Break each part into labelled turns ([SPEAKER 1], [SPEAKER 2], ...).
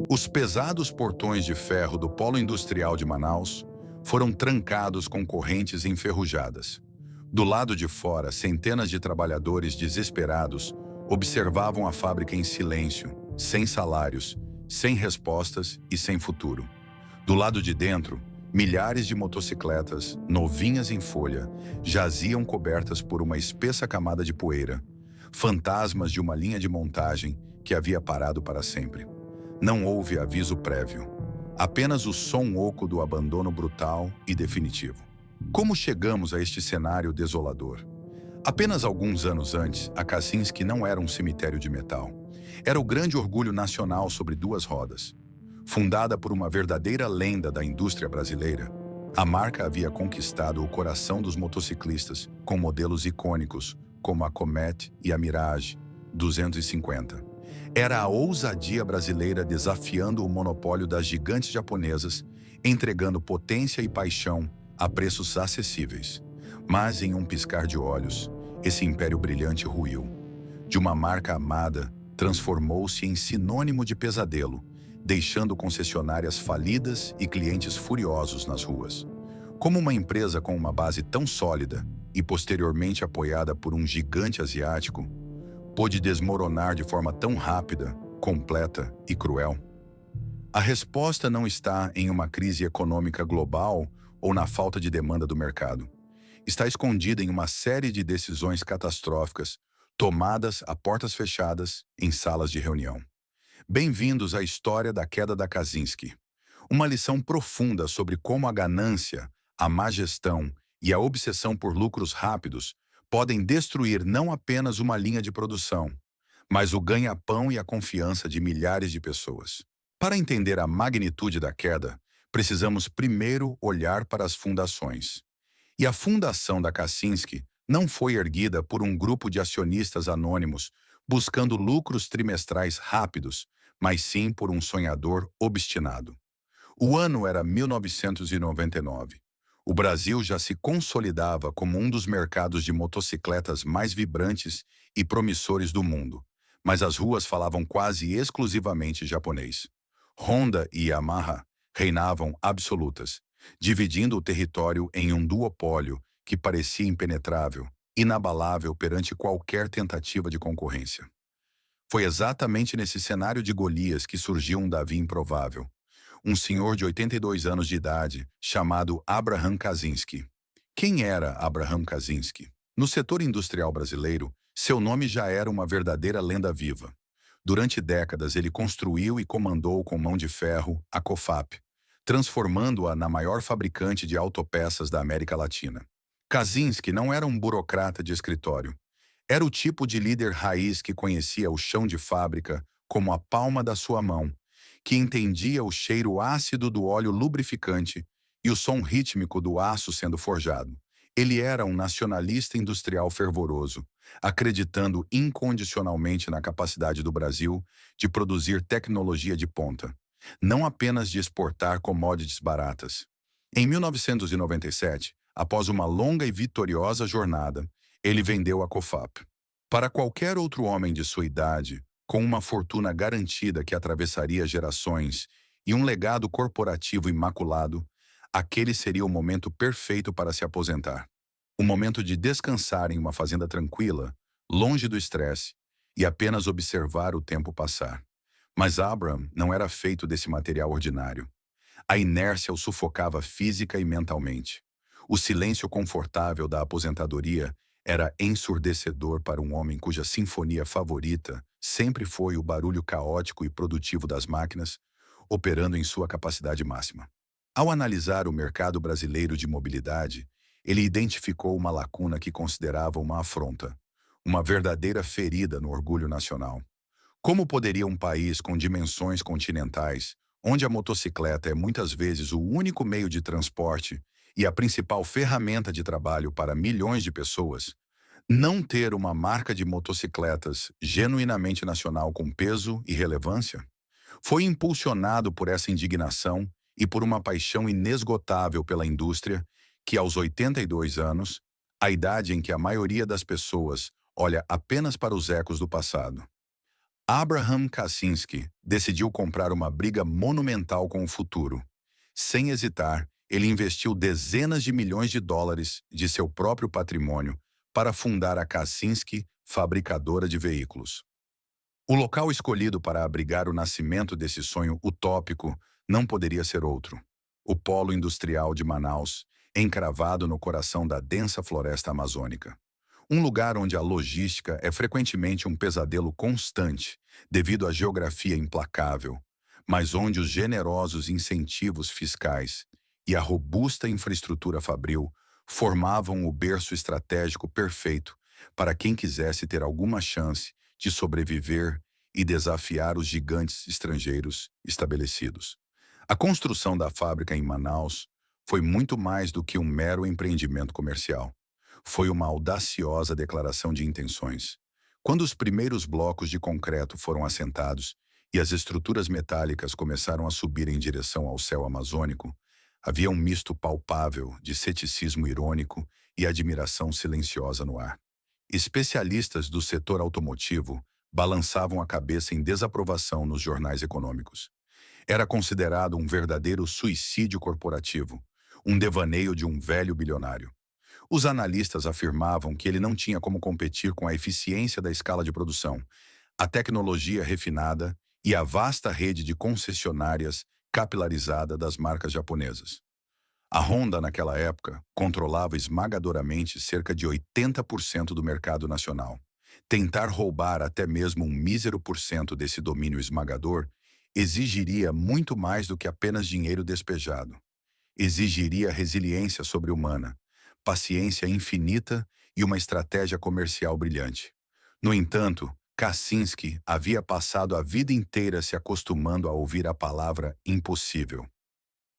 [SPEAKER 1] Os pesados portões de ferro do Polo Industrial de Manaus foram trancados com correntes enferrujadas. Do lado de fora, centenas de trabalhadores desesperados observavam a fábrica em silêncio, sem salários, sem respostas e sem futuro. Do lado de dentro, milhares de motocicletas, novinhas em folha, jaziam cobertas por uma espessa camada de poeira, fantasmas de uma linha de montagem que havia parado para sempre. Não houve aviso prévio, apenas o som oco do abandono brutal e definitivo. Como chegamos a este cenário desolador? Apenas alguns anos antes, a Kaczynski não era um cemitério de metal. Era o grande orgulho nacional sobre duas rodas. Fundada por uma verdadeira lenda da indústria brasileira, a marca havia conquistado o coração dos motociclistas com modelos icônicos como a Comet e a Mirage 250. Era a ousadia brasileira desafiando o monopólio das gigantes japonesas, entregando potência e paixão a preços acessíveis. Mas, em um piscar de olhos, esse império brilhante ruiu. De uma marca amada, transformou-se em sinônimo de pesadelo, deixando concessionárias falidas e clientes furiosos nas ruas. Como uma empresa com uma base tão sólida e posteriormente apoiada por um gigante asiático, pôde desmoronar de forma tão rápida, completa e cruel? A resposta não está em uma crise econômica global ou na falta de demanda do mercado. Está escondida em uma série de decisões catastróficas tomadas a portas fechadas em salas de reunião. Bem-vindos à história da queda da Kaczynski. Uma lição profunda sobre como a ganância, a má gestão e a obsessão por lucros rápidos podem destruir não apenas uma linha de produção, mas o ganha-pão e a confiança de milhares de pessoas. Para entender a magnitude da queda, precisamos primeiro olhar para as fundações. E a fundação da Kaczynski não foi erguida por um grupo de acionistas anônimos buscando lucros trimestrais rápidos, mas sim por um sonhador obstinado. O ano era 1999. O Brasil já se consolidava como um dos mercados de motocicletas mais vibrantes e promissores do mundo, mas as ruas falavam quase exclusivamente japonês. Honda e Yamaha reinavam absolutas, dividindo o território em um duopólio que parecia impenetrável, inabalável perante qualquer tentativa de concorrência. Foi exatamente nesse cenário de Golias que surgiu um Davi improvável, um senhor de 82 anos de idade, chamado Abraham Kaczynski. Quem era Abraham Kaczynski? No setor industrial brasileiro, seu nome já era uma verdadeira lenda viva. Durante décadas, ele construiu e comandou com mão de ferro a Cofap, transformando-a na maior fabricante de autopeças da América Latina. Kaczynski não era um burocrata de escritório. Era o tipo de líder raiz que conhecia o chão de fábrica como a palma da sua mão, que entendia o cheiro ácido do óleo lubrificante e o som rítmico do aço sendo forjado. Ele era um nacionalista industrial fervoroso, acreditando incondicionalmente na capacidade do Brasil de produzir tecnologia de ponta, não apenas de exportar commodities baratas. Em 1997, após uma longa e vitoriosa jornada, ele vendeu a Cofap. Para qualquer outro homem de sua idade, com uma fortuna garantida que atravessaria gerações e um legado corporativo imaculado, aquele seria o momento perfeito para se aposentar. O momento de descansar em uma fazenda tranquila, longe do estresse, e apenas observar o tempo passar. Mas Abraham não era feito desse material ordinário. A inércia o sufocava física e mentalmente. O silêncio confortável da aposentadoria era ensurdecedor para um homem cuja sinfonia favorita sempre foi o barulho caótico e produtivo das máquinas, operando em sua capacidade máxima. Ao analisar o mercado brasileiro de mobilidade, ele identificou uma lacuna que considerava uma afronta, uma verdadeira ferida no orgulho nacional. Como poderia um país com dimensões continentais, onde a motocicleta é muitas vezes o único meio de transporte e a principal ferramenta de trabalho para milhões de pessoas, não ter uma marca de motocicletas genuinamente nacional com peso e relevância? Foi impulsionado por essa indignação e por uma paixão inesgotável pela indústria que, aos 82 anos, a idade em que a maioria das pessoas olha apenas para os ecos do passado, Abraham Kaczynski decidiu comprar uma briga monumental com o futuro. Sem hesitar, ele investiu dezenas de milhões de dólares de seu próprio patrimônio para fundar a Kaczynski Fabricadora de Veículos. O local escolhido para abrigar o nascimento desse sonho utópico não poderia ser outro. O Polo Industrial de Manaus, encravado no coração da densa floresta amazônica. Um lugar onde a logística é frequentemente um pesadelo constante, devido à geografia implacável, mas onde os generosos incentivos fiscais e a robusta infraestrutura fabril formavam o berço estratégico perfeito para quem quisesse ter alguma chance de sobreviver e desafiar os gigantes estrangeiros estabelecidos. A construção da fábrica em Manaus foi muito mais do que um mero empreendimento comercial. Foi uma audaciosa declaração de intenções. Quando os primeiros blocos de concreto foram assentados e as estruturas metálicas começaram a subir em direção ao céu amazônico, havia um misto palpável de ceticismo irônico e admiração silenciosa no ar. Especialistas do setor automotivo balançavam a cabeça em desaprovação nos jornais econômicos. Era considerado um verdadeiro suicídio corporativo, um devaneio de um velho bilionário. Os analistas afirmavam que ele não tinha como competir com a eficiência da escala de produção, a tecnologia refinada e a vasta rede de concessionárias capilarizada das marcas japonesas. A Honda, naquela época, controlava esmagadoramente cerca de 80% do mercado nacional. Tentar roubar até mesmo um mísero por cento desse domínio esmagador exigiria muito mais do que apenas dinheiro despejado. Exigiria resiliência sobre-humana, paciência infinita e uma estratégia comercial brilhante. No entanto, Kaczynski havia passado a vida inteira se acostumando a ouvir a palavra impossível.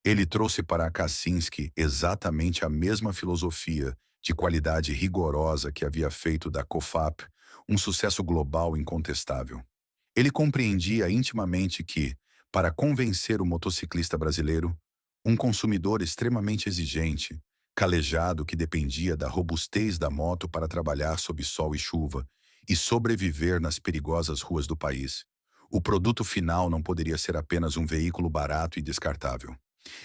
[SPEAKER 1] Ele trouxe para a Kaczynski exatamente a mesma filosofia de qualidade rigorosa que havia feito da Cofap um sucesso global incontestável. Ele compreendia intimamente que, para convencer o motociclista brasileiro, um consumidor extremamente exigente, calejado que dependia da robustez da moto para trabalhar sob sol e chuva e sobreviver nas perigosas ruas do país, o produto final não poderia ser apenas um veículo barato e descartável.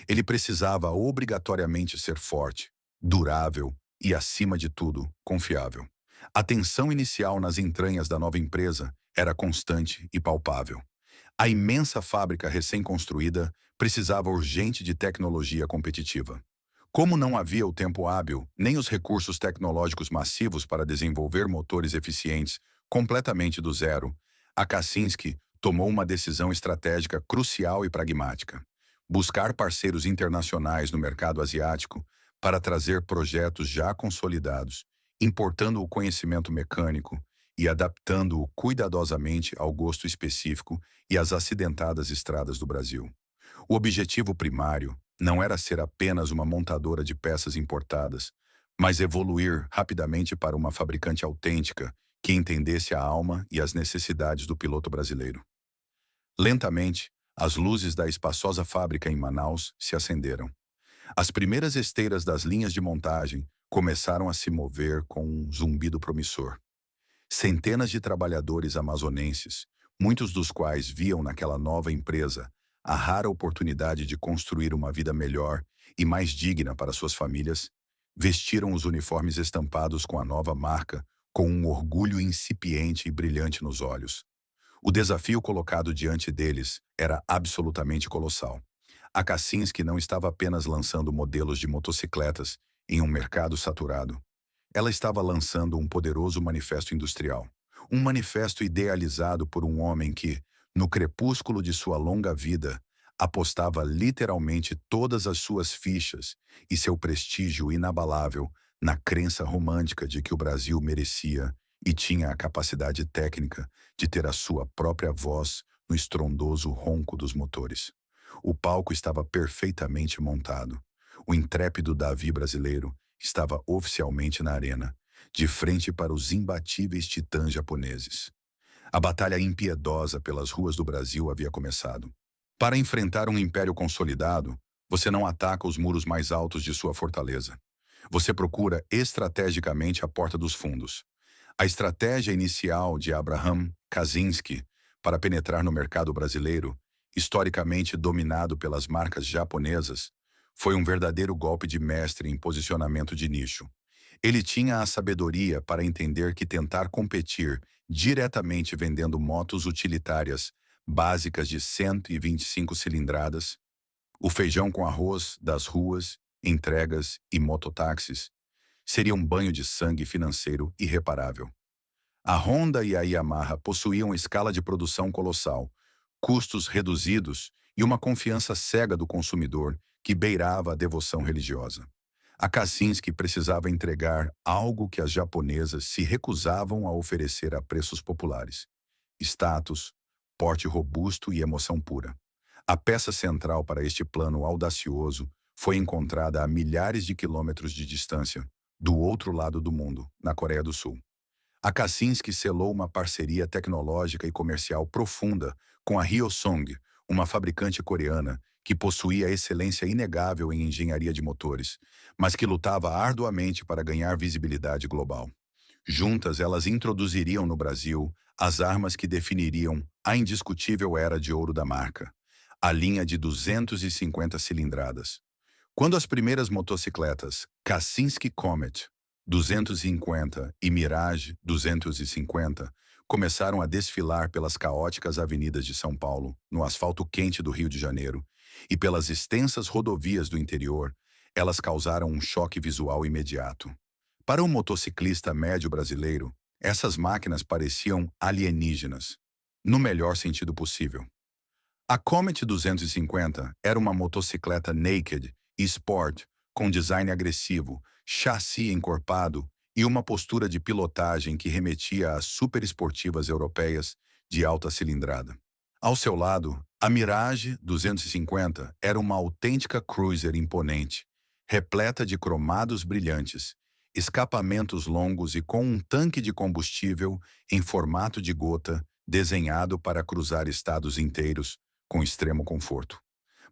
[SPEAKER 1] Ele precisava obrigatoriamente ser forte, durável e, acima de tudo, confiável. A tensão inicial nas entranhas da nova empresa era constante e palpável. A imensa fábrica recém-construída precisava urgente de tecnologia competitiva. Como não havia o tempo hábil, nem os recursos tecnológicos massivos para desenvolver motores eficientes completamente do zero, a Kaczynski tomou uma decisão estratégica crucial e pragmática: buscar parceiros internacionais no mercado asiático para trazer projetos já consolidados, importando o conhecimento mecânico e adaptando-o cuidadosamente ao gosto específico e às acidentadas estradas do Brasil. O objetivo primário não era ser apenas uma montadora de peças importadas, mas evoluir rapidamente para uma fabricante autêntica que entendesse a alma e as necessidades do piloto brasileiro. Lentamente, as luzes da espaçosa fábrica em Manaus se acenderam. As primeiras esteiras das linhas de montagem começaram a se mover com um zumbido promissor. Centenas de trabalhadores amazonenses, muitos dos quais viam naquela nova empresa a rara oportunidade de construir uma vida melhor e mais digna para suas famílias, vestiram os uniformes estampados com a nova marca com um orgulho incipiente e brilhante nos olhos. O desafio colocado diante deles era absolutamente colossal. A Kaczynski não estava apenas lançando modelos de motocicletas em um mercado saturado. Ela estava lançando um poderoso manifesto industrial. Um manifesto idealizado por um homem que, no crepúsculo de sua longa vida, apostava literalmente todas as suas fichas e seu prestígio inabalável na crença romântica de que o Brasil merecia e tinha a capacidade técnica de ter a sua própria voz no estrondoso ronco dos motores. O palco estava perfeitamente montado. O intrépido Davi brasileiro estava oficialmente na arena, de frente para os imbatíveis titãs japoneses. A batalha impiedosa pelas ruas do Brasil havia começado. Para enfrentar um império consolidado, você não ataca os muros mais altos de sua fortaleza. Você procura estrategicamente a porta dos fundos. A estratégia inicial de Abraham Kaczynski para penetrar no mercado brasileiro, historicamente dominado pelas marcas japonesas, foi um verdadeiro golpe de mestre em posicionamento de nicho. Ele tinha a sabedoria para entender que tentar competir diretamente vendendo motos utilitárias básicas de 125 cilindradas, o feijão com arroz das ruas, entregas e mototáxis, seria um banho de sangue financeiro irreparável. A Honda e a Yamaha possuíam escala de produção colossal, custos reduzidos e uma confiança cega do consumidor que beirava a devoção religiosa. A Kaczynski precisava entregar algo que as japonesas se recusavam a oferecer a preços populares: status, porte robusto e emoção pura. A peça central para este plano audacioso foi encontrada a milhares de quilômetros de distância, do outro lado do mundo, na Coreia do Sul. A Kaczynski selou uma parceria tecnológica e comercial profunda com a Hyosung, uma fabricante coreana que possuía excelência inegável em engenharia de motores, mas que lutava arduamente para ganhar visibilidade global. Juntas, elas introduziriam no Brasil as armas que definiriam a indiscutível era de ouro da marca, a linha de 250 cilindradas. Quando as primeiras motocicletas Kaczynski Comet 250 e Mirage 250 começaram a desfilar pelas caóticas avenidas de São Paulo, no asfalto quente do Rio de Janeiro, e pelas extensas rodovias do interior, elas causaram um choque visual imediato. Para um motociclista médio brasileiro, essas máquinas pareciam alienígenas, no melhor sentido possível. A Comet 250 era uma motocicleta naked e sport, com design agressivo, chassi encorpado e uma postura de pilotagem que remetia às superesportivas europeias de alta cilindrada. Ao seu lado, a Mirage 250 era uma autêntica cruiser imponente, repleta de cromados brilhantes, escapamentos longos e com um tanque de combustível em formato de gota desenhado para cruzar estados inteiros com extremo conforto.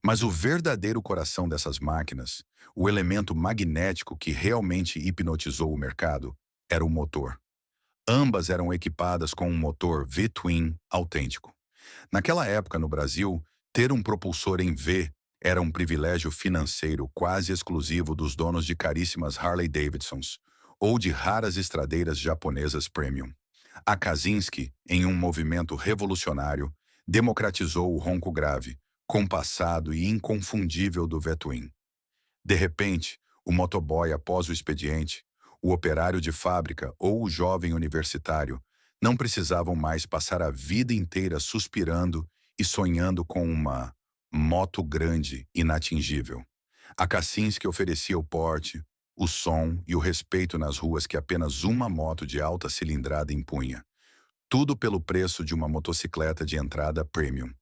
[SPEAKER 1] Mas o verdadeiro coração dessas máquinas, o elemento magnético que realmente hipnotizou o mercado, era o motor. Ambas eram equipadas com um motor V-twin autêntico. Naquela época, no Brasil, ter um propulsor em V era um privilégio financeiro quase exclusivo dos donos de caríssimas Harley-Davidsons ou de raras estradeiras japonesas premium. A Kaczynski, em um movimento revolucionário, democratizou o ronco grave, compassado e inconfundível do V-twin. De repente, o motoboy após o expediente, o operário de fábrica ou o jovem universitário não precisavam mais passar a vida inteira suspirando e sonhando com uma moto grande, inatingível. A Kaczynski oferecia o porte, o som e o respeito nas ruas que apenas uma moto de alta cilindrada impunha. Tudo pelo preço de uma motocicleta de entrada premium.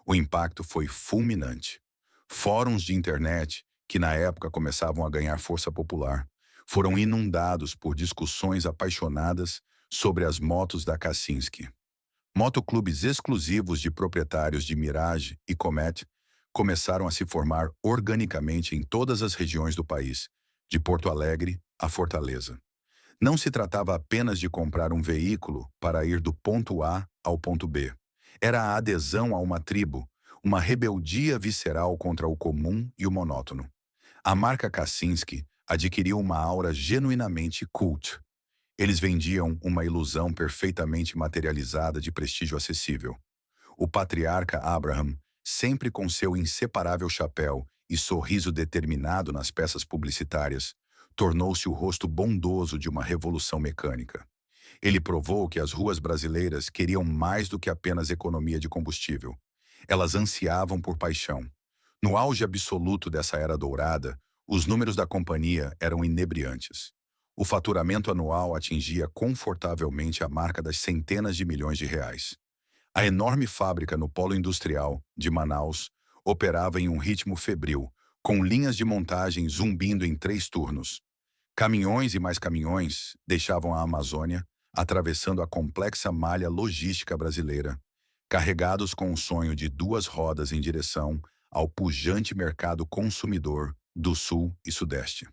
[SPEAKER 1] O impacto foi fulminante. Fóruns de internet, que na época começavam a ganhar força popular, foram inundados por discussões apaixonadas sobre as motos da Kaczynski. Motoclubes exclusivos de proprietários de Mirage e Comet começaram a se formar organicamente em todas as regiões do país, de Porto Alegre a Fortaleza. Não se tratava apenas de comprar um veículo para ir do ponto A ao ponto B. Era a adesão a uma tribo, uma rebeldia visceral contra o comum e o monótono. A marca Kaczynski adquiriu uma aura genuinamente cult. Eles vendiam uma ilusão perfeitamente materializada de prestígio acessível. O patriarca Abraham, sempre com seu inseparável chapéu e sorriso determinado nas peças publicitárias, tornou-se o rosto bondoso de uma revolução mecânica. Ele provou que as ruas brasileiras queriam mais do que apenas economia de combustível. Elas ansiavam por paixão. No auge absoluto dessa era dourada, os números da companhia eram inebriantes. O faturamento anual atingia confortavelmente a marca das centenas de milhões de reais. A enorme fábrica no polo industrial de Manaus operava em um ritmo febril, com linhas de montagem zumbindo em 3 turnos. Caminhões e mais caminhões deixavam a Amazônia, atravessando a complexa malha logística brasileira, carregados com o sonho de 2 rodas em direção ao pujante mercado consumidor do Sul e Sudeste.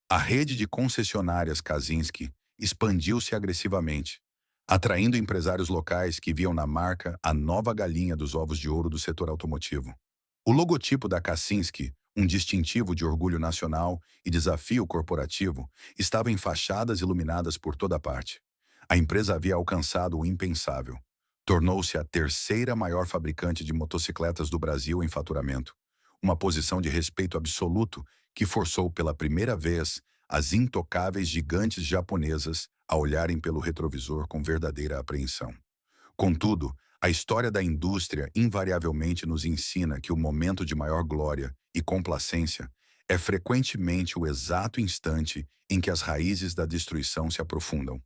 [SPEAKER 1] A rede de concessionárias Kaczynski expandiu-se agressivamente. atraindo empresários locais que viam na marca a nova galinha dos ovos de ouro do setor automotivo. O logotipo da Kaczynski, um distintivo de orgulho nacional e desafio corporativo, estava em fachadas iluminadas por toda parte. A empresa havia alcançado o impensável. Tornou-se a terceira maior fabricante de motocicletas do Brasil em faturamento, uma posição de respeito absoluto que forçou pela primeira vez as intocáveis gigantes japonesas a olharem pelo retrovisor com verdadeira apreensão. Contudo, a história da indústria invariavelmente nos ensina que o momento de maior glória e complacência é frequentemente o exato instante em que as raízes da destruição se aprofundam.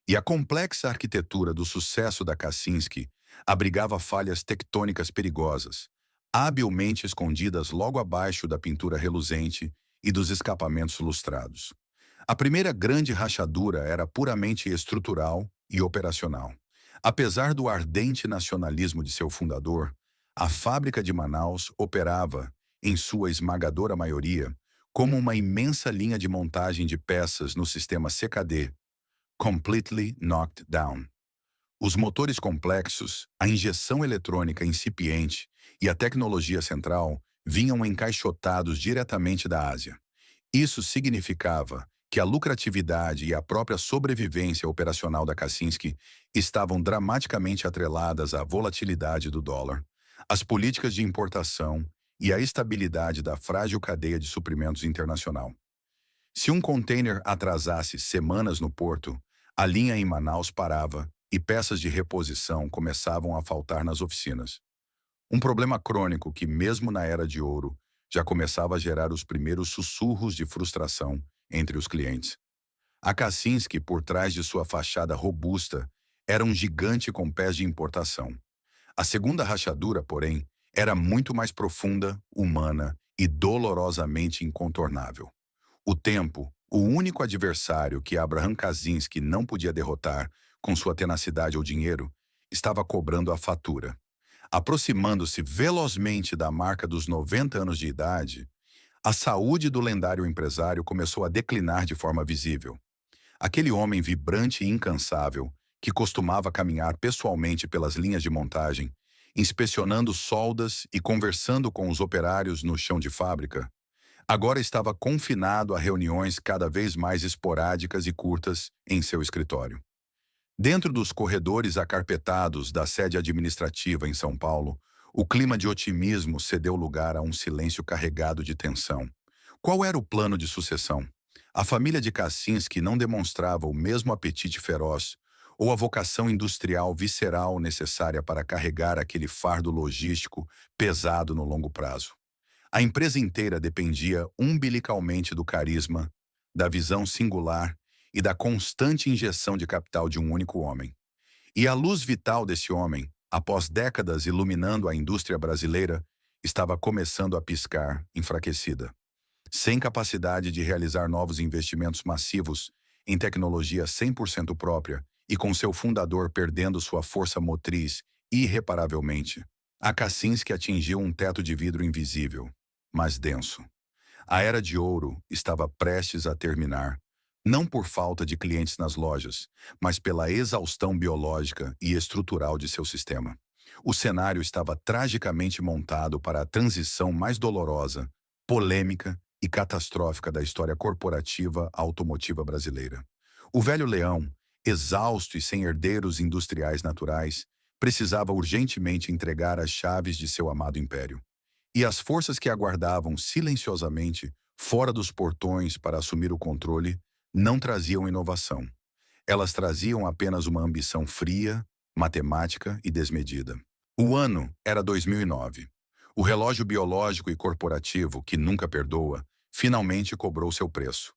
[SPEAKER 1] E a complexa arquitetura do sucesso da Kaczynski abrigava falhas tectônicas perigosas, habilmente escondidas logo abaixo da pintura reluzente e dos escapamentos lustrados. A primeira grande rachadura era puramente estrutural e operacional. Apesar do ardente nacionalismo de seu fundador, a fábrica de Manaus operava, em sua esmagadora maioria, como uma imensa linha de montagem de peças no sistema CKD, Completely Knocked Down. Os motores complexos, a injeção eletrônica incipiente e a tecnologia central vinham encaixotados diretamente da Ásia. Isso significava que a lucratividade e a própria sobrevivência operacional da Kaczynski estavam dramaticamente atreladas à volatilidade do dólar, às políticas de importação e à estabilidade da frágil cadeia de suprimentos internacional. Se um container atrasasse semanas no porto, a linha em Manaus parava e peças de reposição começavam a faltar nas oficinas. Um problema crônico que, mesmo na Era de Ouro, já começava a gerar os primeiros sussurros de frustração entre os clientes. A Kaczynski, por trás de sua fachada robusta, era um gigante com pés de importação. A segunda rachadura, porém, era muito mais profunda, humana e dolorosamente incontornável. O tempo, o único adversário que Abraham Kaczynski não podia derrotar com sua tenacidade ou dinheiro, estava cobrando a fatura. Aproximando-se velozmente da marca dos 90 anos de idade, a saúde do lendário empresário começou a declinar de forma visível. Aquele homem vibrante e incansável, que costumava caminhar pessoalmente pelas linhas de montagem, inspecionando soldas e conversando com os operários no chão de fábrica, agora estava confinado a reuniões cada vez mais esporádicas e curtas em seu escritório. Dentro dos corredores acarpetados da sede administrativa em São Paulo, o clima de otimismo cedeu lugar a um silêncio carregado de tensão. Qual era o plano de sucessão? A família de Kaczynski não demonstrava o mesmo apetite feroz ou a vocação industrial visceral necessária para carregar aquele fardo logístico pesado no longo prazo. A empresa inteira dependia umbilicalmente do carisma, da visão singular e da constante injeção de capital de um único homem. E a luz vital desse homem, após décadas iluminando a indústria brasileira, estava começando a piscar, enfraquecida. Sem capacidade de realizar novos investimentos massivos em tecnologia 100% própria e com seu fundador perdendo sua força motriz irreparavelmente, a Kaczynski atingiu um teto de vidro invisível, mas denso. A Era de Ouro estava prestes a terminar, não por falta de clientes nas lojas, mas pela exaustão biológica e estrutural de seu sistema. O cenário estava tragicamente montado para a transição mais dolorosa, polêmica e catastrófica da história corporativa automotiva brasileira. O velho leão, exausto e sem herdeiros industriais naturais, precisava urgentemente entregar as chaves de seu amado império. E as forças que aguardavam silenciosamente fora dos portões para assumir o controle não traziam inovação. Elas traziam apenas uma ambição fria, matemática e desmedida. O ano era 2009. O relógio biológico e corporativo, que nunca perdoa, finalmente cobrou seu preço.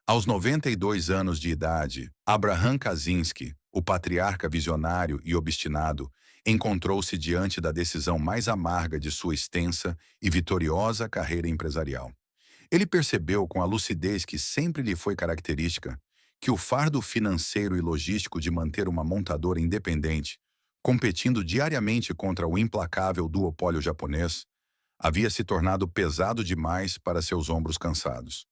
[SPEAKER 1] Aos 92 anos de idade, Abraham Kaczynski, o patriarca visionário e obstinado, encontrou-se diante da decisão mais amarga de sua extensa e vitoriosa carreira empresarial. Ele percebeu com a lucidez que sempre lhe foi característica que o fardo financeiro e logístico de manter uma montadora independente, competindo diariamente contra o implacável duopólio japonês, havia se tornado pesado demais para seus ombros cansados.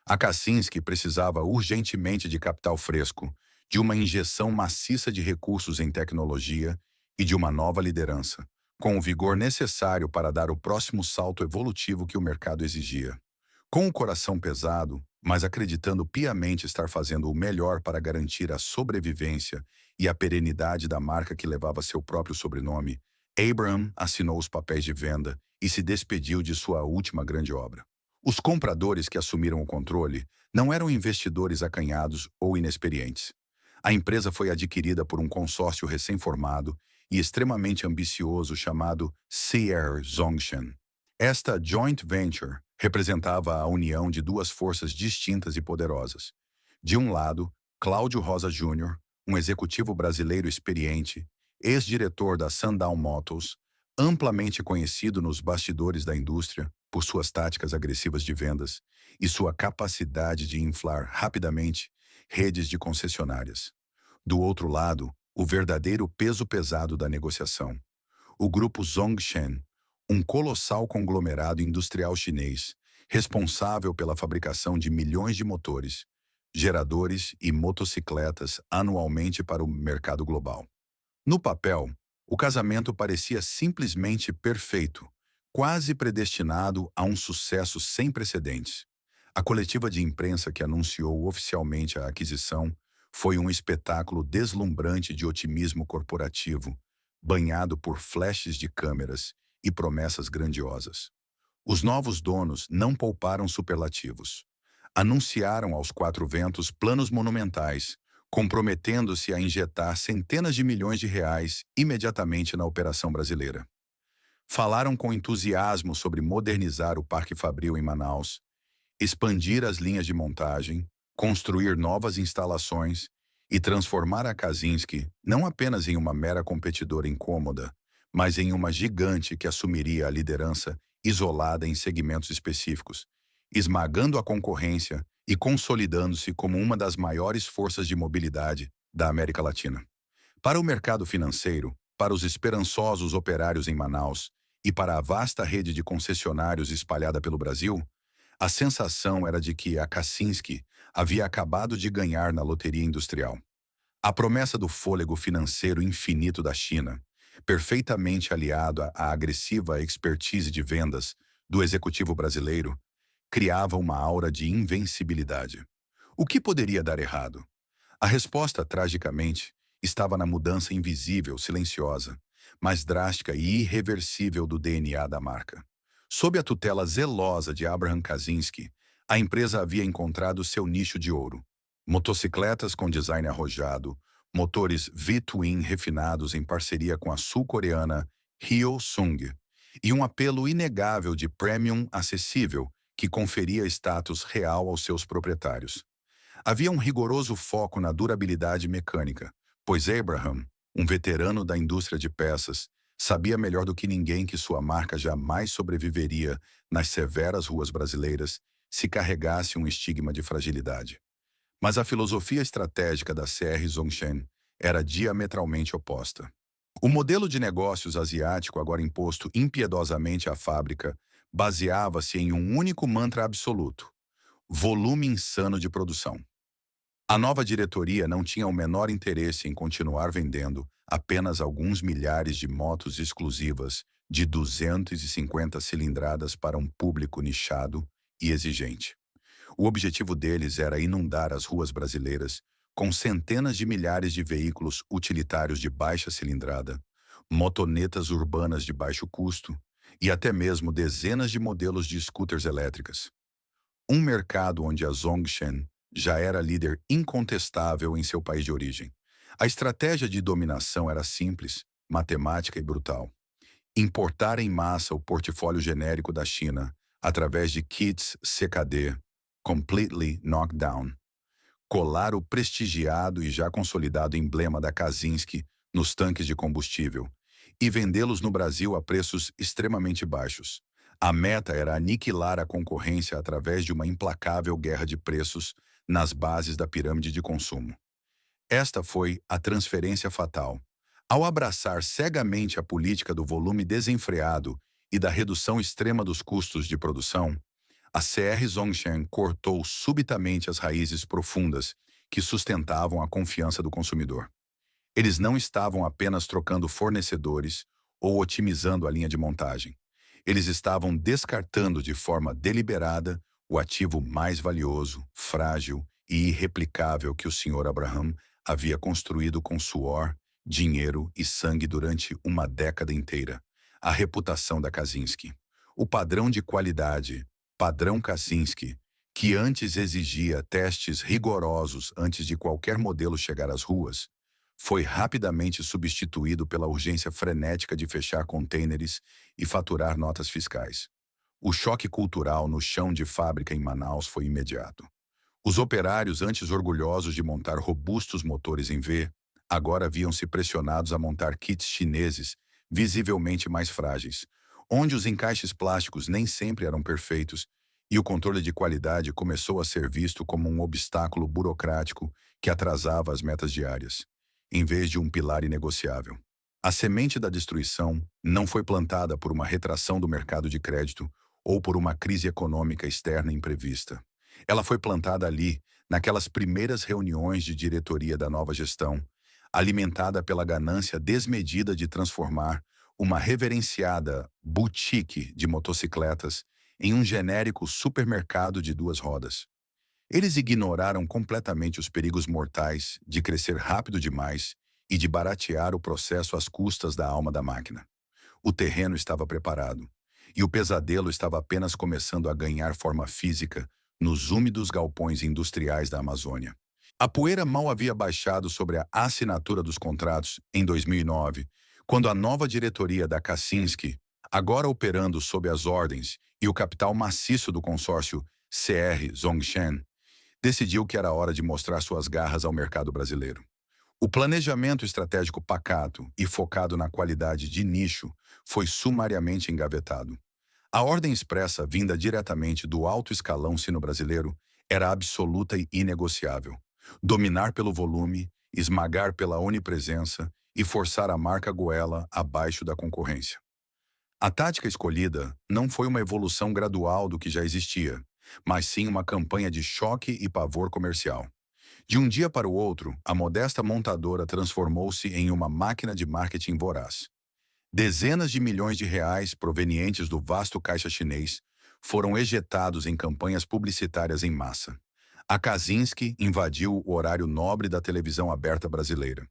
[SPEAKER 1] A Kaczynski precisava urgentemente de capital fresco, de uma injeção maciça de recursos em tecnologia e de uma nova liderança, com o vigor necessário para dar o próximo salto evolutivo que o mercado exigia. Com o coração pesado, mas acreditando piamente estar fazendo o melhor para garantir a sobrevivência e a perenidade da marca que levava seu próprio sobrenome, Abraham assinou os papéis de venda e se despediu de sua última grande obra. Os compradores que assumiram o controle não eram investidores acanhados ou inexperientes. A empresa foi adquirida por um consórcio recém-formado e extremamente ambicioso chamado CR Zongshan. Esta joint venture representava a união de duas forças distintas e poderosas. De um lado, Cláudio Rosa Júnior, um executivo brasileiro experiente, ex-diretor da Sundown Motors, amplamente conhecido nos bastidores da indústria por suas táticas agressivas de vendas e sua capacidade de inflar rapidamente redes de concessionárias. Do outro lado, o verdadeiro peso pesado da negociação. O grupo Zongshan, um colossal conglomerado industrial chinês, responsável pela fabricação de milhões de motores, geradores e motocicletas anualmente para o mercado global. No papel, o casamento parecia simplesmente perfeito, quase predestinado a um sucesso sem precedentes. A coletiva de imprensa que anunciou oficialmente a aquisição foi um espetáculo deslumbrante de otimismo corporativo, banhado por flashes de câmeras e promessas grandiosas. Os novos donos não pouparam superlativos. Anunciaram aos quatro ventos planos monumentais, comprometendo-se a injetar centenas de milhões de reais imediatamente na operação brasileira. Falaram com entusiasmo sobre modernizar o Parque Fabril em Manaus, expandir as linhas de montagem, construir novas instalações e transformar a Kazinski não apenas em uma mera competidora incômoda, mas em uma gigante que assumiria a liderança isolada em segmentos específicos, esmagando a concorrência e consolidando-se como uma das maiores forças de mobilidade da América Latina. Para o mercado financeiro, para os esperançosos operários em Manaus e para a vasta rede de concessionários espalhada pelo Brasil, a sensação era de que a Kaczynski havia acabado de ganhar na loteria industrial. A promessa do fôlego financeiro infinito da China, perfeitamente aliado à agressiva expertise de vendas do executivo brasileiro, criava uma aura de invencibilidade. O que poderia dar errado? A resposta, tragicamente, estava na mudança invisível, silenciosa, mas drástica e irreversível do DNA da marca. Sob a tutela zelosa de Abraham Kaczynski, a empresa havia encontrado seu nicho de ouro. Motocicletas com design arrojado, motores V-Twin refinados em parceria com a sul-coreana Hyosung, e um apelo inegável de premium acessível que conferia status real aos seus proprietários. Havia um rigoroso foco na durabilidade mecânica, pois Abraham, um veterano da indústria de peças, sabia melhor do que ninguém que sua marca jamais sobreviveria nas severas ruas brasileiras se carregasse um estigma de fragilidade. Mas a filosofia estratégica da CR Zongshan era diametralmente oposta. O modelo de negócios asiático, agora imposto impiedosamente à fábrica, baseava-se em um único mantra absoluto: volume insano de produção. A nova diretoria não tinha o menor interesse em continuar vendendo apenas alguns milhares de motos exclusivas de 250 cilindradas para um público nichado e exigente. O objetivo deles era inundar as ruas brasileiras com centenas de milhares de veículos utilitários de baixa cilindrada, motonetas urbanas de baixo custo e até mesmo dezenas de modelos de scooters elétricas. Um mercado onde a Zongshan já era líder incontestável em seu país de origem. A estratégia de dominação era simples, matemática e brutal. Importar em massa o portfólio genérico da China através de kits CKD, Completely Knocked Down. Colar o prestigiado e já consolidado emblema da Kaczynski nos tanques de combustível e vendê-los no Brasil a preços extremamente baixos. A meta era aniquilar a concorrência através de uma implacável guerra de preços nas bases da pirâmide de consumo. Esta foi a transferência fatal. Ao abraçar cegamente a política do volume desenfreado e da redução extrema dos custos de produção, a CR Zongshan cortou subitamente as raízes profundas que sustentavam a confiança do consumidor. Eles não estavam apenas trocando fornecedores ou otimizando a linha de montagem. Eles estavam descartando de forma deliberada o ativo mais valioso, frágil e irreplicável que o Sr. Abraham havia construído com suor, dinheiro e sangue durante uma década inteira: a reputação da Kaczynski. O padrão de qualidade, padrão Kaczynski, que antes exigia testes rigorosos antes de qualquer modelo chegar às ruas, foi rapidamente substituído pela urgência frenética de fechar contêineres e faturar notas fiscais. O choque cultural no chão de fábrica em Manaus foi imediato. Os operários, antes orgulhosos de montar robustos motores em V, agora viam-se pressionados a montar kits chineses visivelmente mais frágeis, onde os encaixes plásticos nem sempre eram perfeitos e o controle de qualidade começou a ser visto como um obstáculo burocrático que atrasava as metas diárias, em vez de um pilar inegociável. A semente da destruição não foi plantada por uma retração do mercado de crédito ou por uma crise econômica externa imprevista. Ela foi plantada ali, naquelas primeiras reuniões de diretoria da nova gestão, alimentada pela ganância desmedida de transformar uma reverenciada boutique de motocicletas em um genérico supermercado de duas rodas. Eles ignoraram completamente os perigos mortais de crescer rápido demais e de baratear o processo às custas da alma da máquina. O terreno estava preparado, e o pesadelo estava apenas começando a ganhar forma física nos úmidos galpões industriais da Amazônia. A poeira mal havia baixado sobre a assinatura dos contratos em 2009, quando a nova diretoria da Kaczynski, agora operando sob as ordens e o capital maciço do consórcio CR Zongshan, decidiu que era hora de mostrar suas garras ao mercado brasileiro. O planejamento estratégico pacato e focado na qualidade de nicho foi sumariamente engavetado. A ordem expressa vinda diretamente do alto escalão sino-brasileiro era absoluta e inegociável: dominar pelo volume, esmagar pela onipresença e forçar a marca goela abaixo da concorrência. A tática escolhida não foi uma evolução gradual do que já existia, mas sim uma campanha de choque e pavor comercial. De um dia para o outro, a modesta montadora transformou-se em uma máquina de marketing voraz. Dezenas de milhões de reais provenientes do vasto caixa chinês foram ejetados em campanhas publicitárias em massa. A Kaczynski invadiu o horário nobre da televisão aberta brasileira.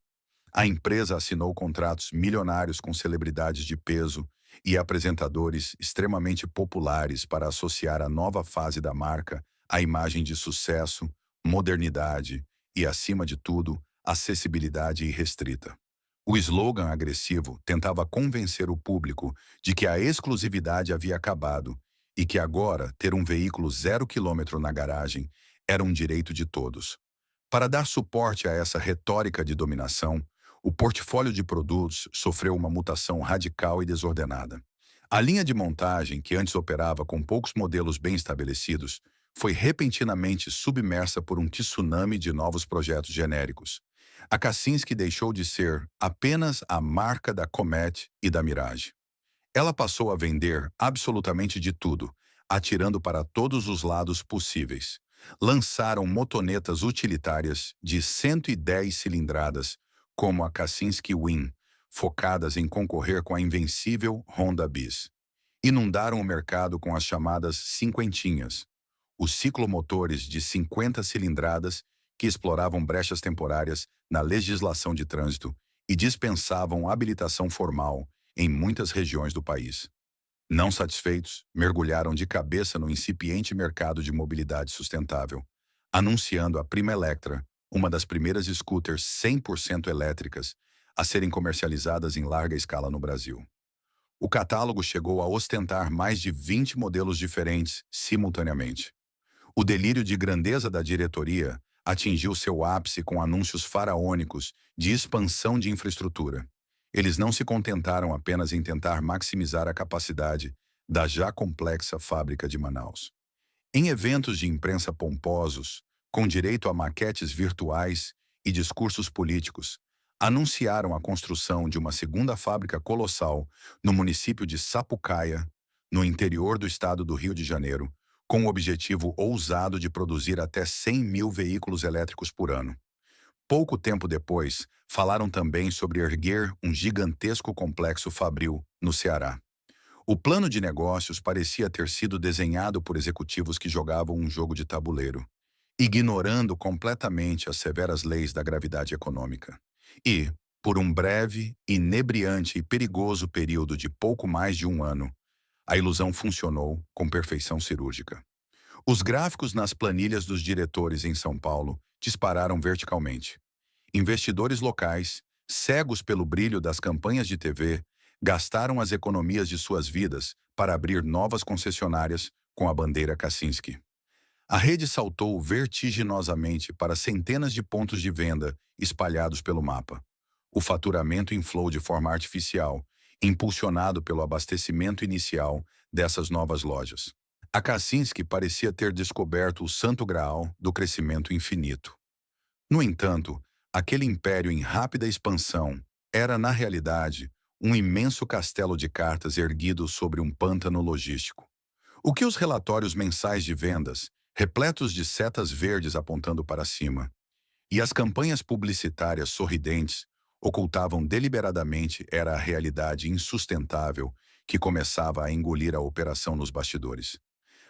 [SPEAKER 1] A empresa assinou contratos milionários com celebridades de peso e apresentadores extremamente populares para associar a nova fase da marca à imagem de sucesso, modernidade e, acima de tudo, acessibilidade irrestrita. O slogan agressivo tentava convencer o público de que a exclusividade havia acabado e que agora ter um veículo 0 km na garagem era um direito de todos. Para dar suporte a essa retórica de dominação, o portfólio de produtos sofreu uma mutação radical e desordenada. A linha de montagem, que antes operava com poucos modelos bem estabelecidos, foi repentinamente submersa por um tsunami de novos projetos genéricos. A Kaczynski deixou de ser apenas a marca da Comet e da Mirage. Ela passou a vender absolutamente de tudo, atirando para todos os lados possíveis. Lançaram motonetas utilitárias de 110 cilindradas, como a Kaczynski Win, focadas em concorrer com a invencível Honda Bis. Inundaram o mercado com as chamadas cinquentinhas, os ciclomotores de 50 cilindradas que exploravam brechas temporárias na legislação de trânsito e dispensavam habilitação formal em muitas regiões do país. Não satisfeitos, mergulharam de cabeça no incipiente mercado de mobilidade sustentável, anunciando a Prima Electra, uma das primeiras scooters 100% elétricas a serem comercializadas em larga escala no Brasil. O catálogo chegou a ostentar mais de 20 modelos diferentes simultaneamente. O delírio de grandeza da diretoria atingiu seu ápice com anúncios faraônicos de expansão de infraestrutura. Eles não se contentaram apenas em tentar maximizar a capacidade da já complexa fábrica de Manaus. Em eventos de imprensa pomposos, com direito a maquetes virtuais e discursos políticos, anunciaram a construção de uma segunda fábrica colossal no município de Sapucaia, no interior do estado do Rio de Janeiro, com o objetivo ousado de produzir até 100 mil veículos elétricos por ano. Pouco tempo depois, falaram também sobre erguer um gigantesco complexo fabril no Ceará. O plano de negócios parecia ter sido desenhado por executivos que jogavam um jogo de tabuleiro, ignorando completamente as severas leis da gravidade econômica. E, por um breve, inebriante e perigoso período de pouco mais de um ano, a ilusão funcionou com perfeição cirúrgica. Os gráficos nas planilhas dos diretores em São Paulo dispararam verticalmente. Investidores locais, cegos pelo brilho das campanhas de TV, gastaram as economias de suas vidas para abrir novas concessionárias com a bandeira Kaczynski. A rede saltou vertiginosamente para centenas de pontos de venda espalhados pelo mapa. O faturamento inflou de forma artificial, impulsionado pelo abastecimento inicial dessas novas lojas. A Kaczynski parecia ter descoberto o santo graal do crescimento infinito. No entanto, aquele império em rápida expansão era, na realidade, um imenso castelo de cartas erguido sobre um pântano logístico. O que os relatórios mensais de vendas, repletos de setas verdes apontando para cima, e as campanhas publicitárias sorridentes ocultavam deliberadamente era a realidade insustentável que começava a engolir a operação nos bastidores.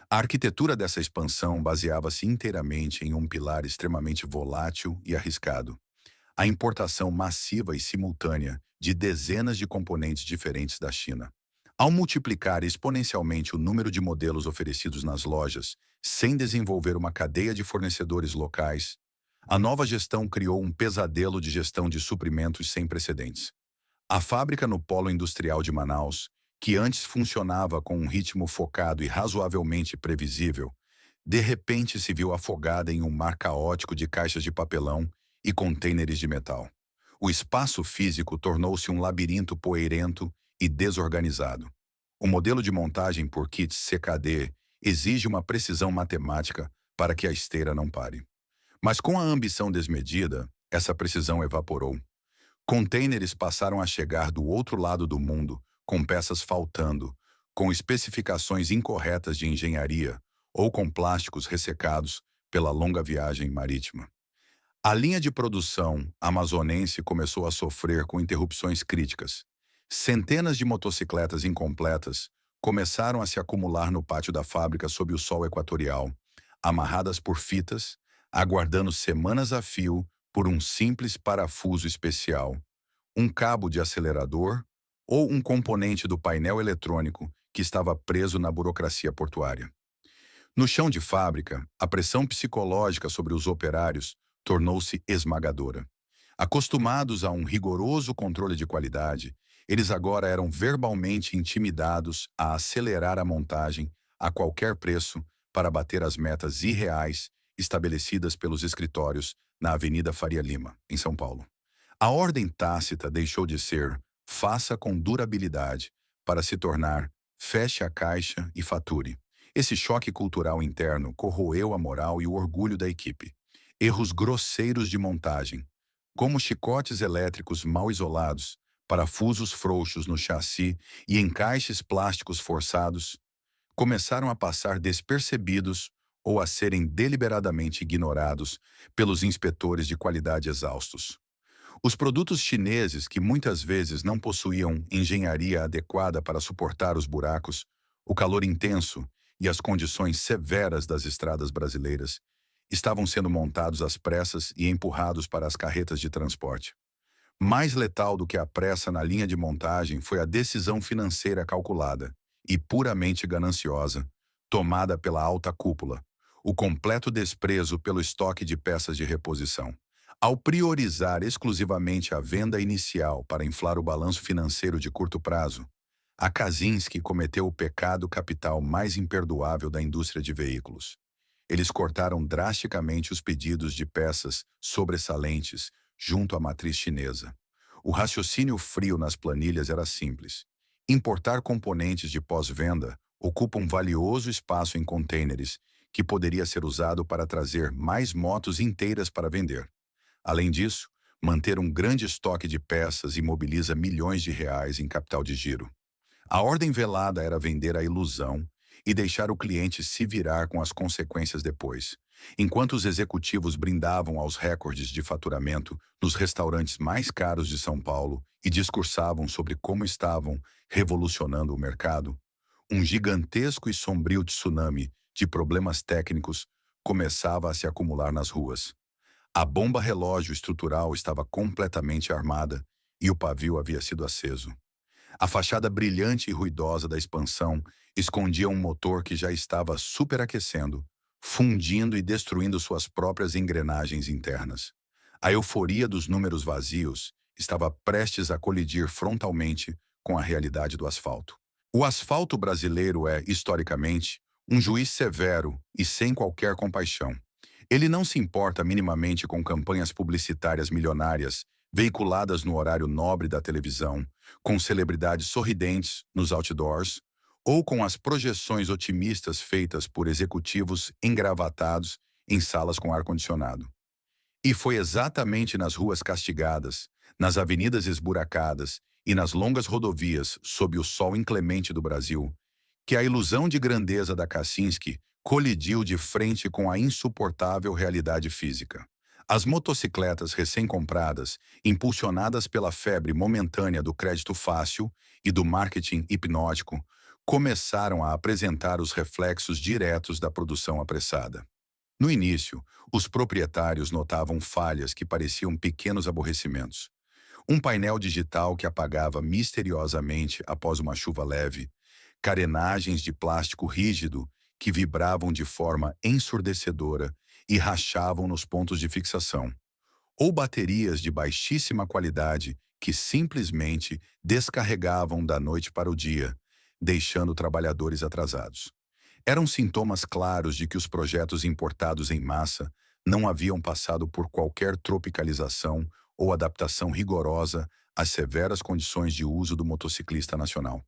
[SPEAKER 1] A arquitetura dessa expansão baseava-se inteiramente em um pilar extremamente volátil e arriscado: a importação massiva e simultânea de dezenas de componentes diferentes da China. Ao multiplicar exponencialmente o número de modelos oferecidos nas lojas, sem desenvolver uma cadeia de fornecedores locais, a nova gestão criou um pesadelo de gestão de suprimentos sem precedentes. A fábrica no Polo Industrial de Manaus, que antes funcionava com um ritmo focado e razoavelmente previsível, de repente se viu afogada em um mar caótico de caixas de papelão e contêineres de metal. O espaço físico tornou-se um labirinto poeirento e desorganizado. O modelo de montagem por kits CKD exige uma precisão matemática para que a esteira não pare. Mas com a ambição desmedida, essa precisão evaporou. Containers passaram a chegar do outro lado do mundo, com peças faltando, com especificações incorretas de engenharia ou com plásticos ressecados pela longa viagem marítima. A linha de produção amazonense começou a sofrer com interrupções críticas. Centenas de motocicletas incompletas começaram a se acumular no pátio da fábrica sob o sol equatorial, amarradas por fitas, aguardando semanas a fio por um simples parafuso especial, um cabo de acelerador ou um componente do painel eletrônico que estava preso na burocracia portuária. No chão de fábrica, a pressão psicológica sobre os operários tornou-se esmagadora. Acostumados a um rigoroso controle de qualidade, eles agora eram verbalmente intimidados a acelerar a montagem a qualquer preço para bater as metas irreais estabelecidas pelos escritórios na Avenida Faria Lima, em São Paulo. A ordem tácita deixou de ser "faça com durabilidade" para se tornar "feche a caixa e fature". Esse choque cultural interno corroeu a moral e o orgulho da equipe. Erros grosseiros de montagem, como chicotes elétricos mal isolados, parafusos frouxos no chassi e encaixes plásticos forçados, começaram a passar despercebidos ou a serem deliberadamente ignorados pelos inspetores de qualidade exaustos. Os produtos chineses, que muitas vezes não possuíam engenharia adequada para suportar os buracos, o calor intenso e as condições severas das estradas brasileiras, estavam sendo montados às pressas e empurrados para as carretas de transporte. Mais letal do que a pressa na linha de montagem foi a decisão financeira calculada e puramente gananciosa, tomada pela alta cúpula, o completo desprezo pelo estoque de peças de reposição. Ao priorizar exclusivamente a venda inicial para inflar o balanço financeiro de curto prazo, a Kaczynski cometeu o pecado capital mais imperdoável da indústria de veículos. Eles cortaram drasticamente os pedidos de peças sobressalentes junto à matriz chinesa. O raciocínio frio nas planilhas era simples. Importar componentes de pós-venda ocupa um valioso espaço em contêineres que poderia ser usado para trazer mais motos inteiras para vender. Além disso, manter um grande estoque de peças imobiliza milhões de reais em capital de giro. A ordem velada era vender a ilusão e deixar o cliente se virar com as consequências depois. Enquanto os executivos brindavam aos recordes de faturamento nos restaurantes mais caros de São Paulo e discursavam sobre como estavam revolucionando o mercado, um gigantesco e sombrio tsunami de problemas técnicos começava a se acumular nas ruas. A bomba relógio estrutural estava completamente armada e o pavio havia sido aceso. A fachada brilhante e ruidosa da expansão escondia um motor que já estava superaquecendo, fundindo e destruindo suas próprias engrenagens internas. A euforia dos números vazios estava prestes a colidir frontalmente com a realidade do asfalto. O asfalto brasileiro é, historicamente, um juiz severo e sem qualquer compaixão. Ele não se importa minimamente com campanhas publicitárias milionárias veiculadas no horário nobre da televisão, com celebridades sorridentes nos outdoors, ou com as projeções otimistas feitas por executivos engravatados em salas com ar-condicionado. E foi exatamente nas ruas castigadas, nas avenidas esburacadas e nas longas rodovias sob o sol inclemente do Brasil, que a ilusão de grandeza da Kaczynski colidiu de frente com a insuportável realidade física. As motocicletas recém-compradas, impulsionadas pela febre momentânea do crédito fácil e do marketing hipnótico, começaram a apresentar os reflexos diretos da produção apressada. No início, os proprietários notavam falhas que pareciam pequenos aborrecimentos. Um painel digital que apagava misteriosamente após uma chuva leve, carenagens de plástico rígido que vibravam de forma ensurdecedora e rachavam nos pontos de fixação, ou baterias de baixíssima qualidade que simplesmente descarregavam da noite para o dia, deixando trabalhadores atrasados. Eram sintomas claros de que os projetos importados em massa não haviam passado por qualquer tropicalização ou adaptação rigorosa às severas condições de uso do motociclista nacional.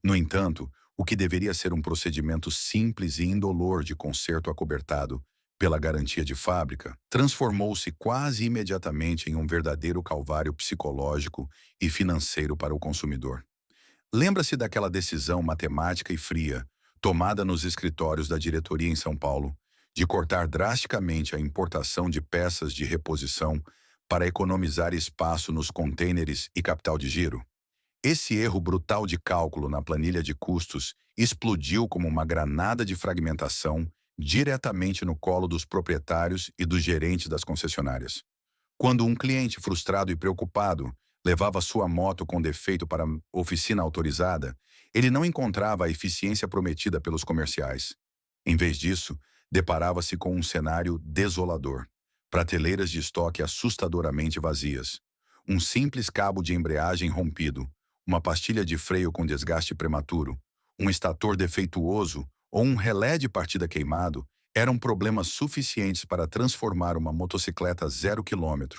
[SPEAKER 1] No entanto, o que deveria ser um procedimento simples e indolor de conserto acobertado pela garantia de fábrica, transformou-se quase imediatamente em um verdadeiro calvário psicológico e financeiro para o consumidor. Lembra-se daquela decisão matemática e fria, tomada nos escritórios da diretoria em São Paulo, de cortar drasticamente a importação de peças de reposição para economizar espaço nos contêineres e capital de giro? Esse erro brutal de cálculo na planilha de custos explodiu como uma granada de fragmentação diretamente no colo dos proprietários e dos gerentes das concessionárias. Quando um cliente frustrado e preocupado levava sua moto com defeito para a oficina autorizada, ele não encontrava a eficiência prometida pelos comerciais. Em vez disso, deparava-se com um cenário desolador. Prateleiras de estoque assustadoramente vazias. Um simples cabo de embreagem rompido, uma pastilha de freio com desgaste prematuro, um estator defeituoso ou um relé de partida queimado eram problemas suficientes para transformar uma motocicleta 0 km,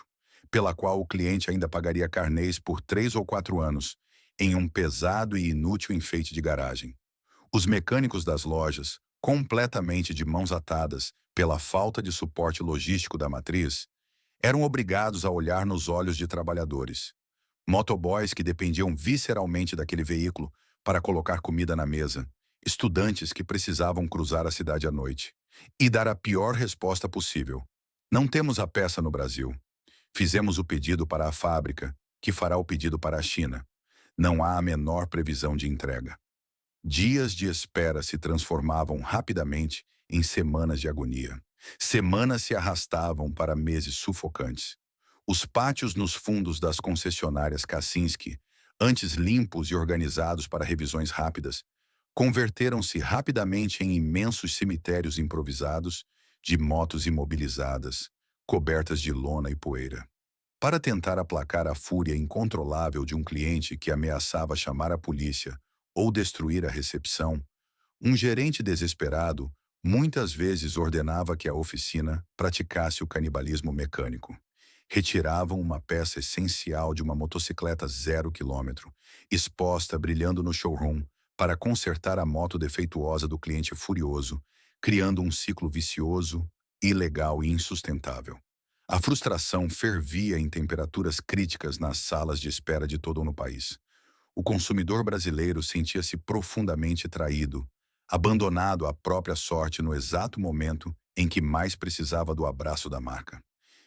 [SPEAKER 1] pela qual o cliente ainda pagaria carnês por 3 ou 4 anos, em um pesado e inútil enfeite de garagem. Os mecânicos das lojas, completamente de mãos atadas pela falta de suporte logístico da matriz, eram obrigados a olhar nos olhos de trabalhadores. Motoboys que dependiam visceralmente daquele veículo para colocar comida na mesa, estudantes que precisavam cruzar a cidade à noite e dar a pior resposta possível. Não temos a peça no Brasil. Fizemos o pedido para a fábrica, que fará o pedido para a China. Não há a menor previsão de entrega. Dias de espera se transformavam rapidamente em semanas de agonia. Semanas se arrastavam para meses sufocantes. Os pátios nos fundos das concessionárias Kaczynski, antes limpos e organizados para revisões rápidas, converteram-se rapidamente em imensos cemitérios improvisados de motos imobilizadas, cobertas de lona e poeira. Para tentar aplacar a fúria incontrolável de um cliente que ameaçava chamar a polícia ou destruir a recepção, um gerente desesperado muitas vezes ordenava que a oficina praticasse o canibalismo mecânico. Retiravam uma peça essencial de uma motocicleta 0 km, exposta brilhando no showroom, para consertar a moto defeituosa do cliente furioso, criando um ciclo vicioso, ilegal e insustentável. A frustração fervia em temperaturas críticas nas salas de espera de todo o país. O consumidor brasileiro sentia-se profundamente traído, abandonado à própria sorte no exato momento em que mais precisava do abraço da marca.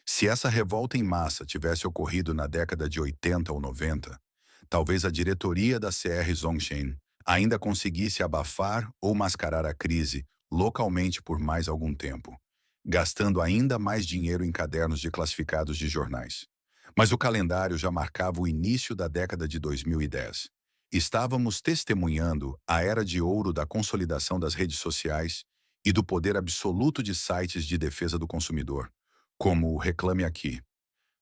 [SPEAKER 1] Se essa revolta em massa tivesse ocorrido na década de 80 ou 90, talvez a diretoria da CR Zhongshan ainda conseguisse abafar ou mascarar a crise localmente por mais algum tempo, gastando ainda mais dinheiro em cadernos de classificados de jornais. Mas o calendário já marcava o início da década de 2010. Estávamos testemunhando a era de ouro da consolidação das redes sociais e do poder absoluto de sites de defesa do consumidor, como o Reclame Aqui.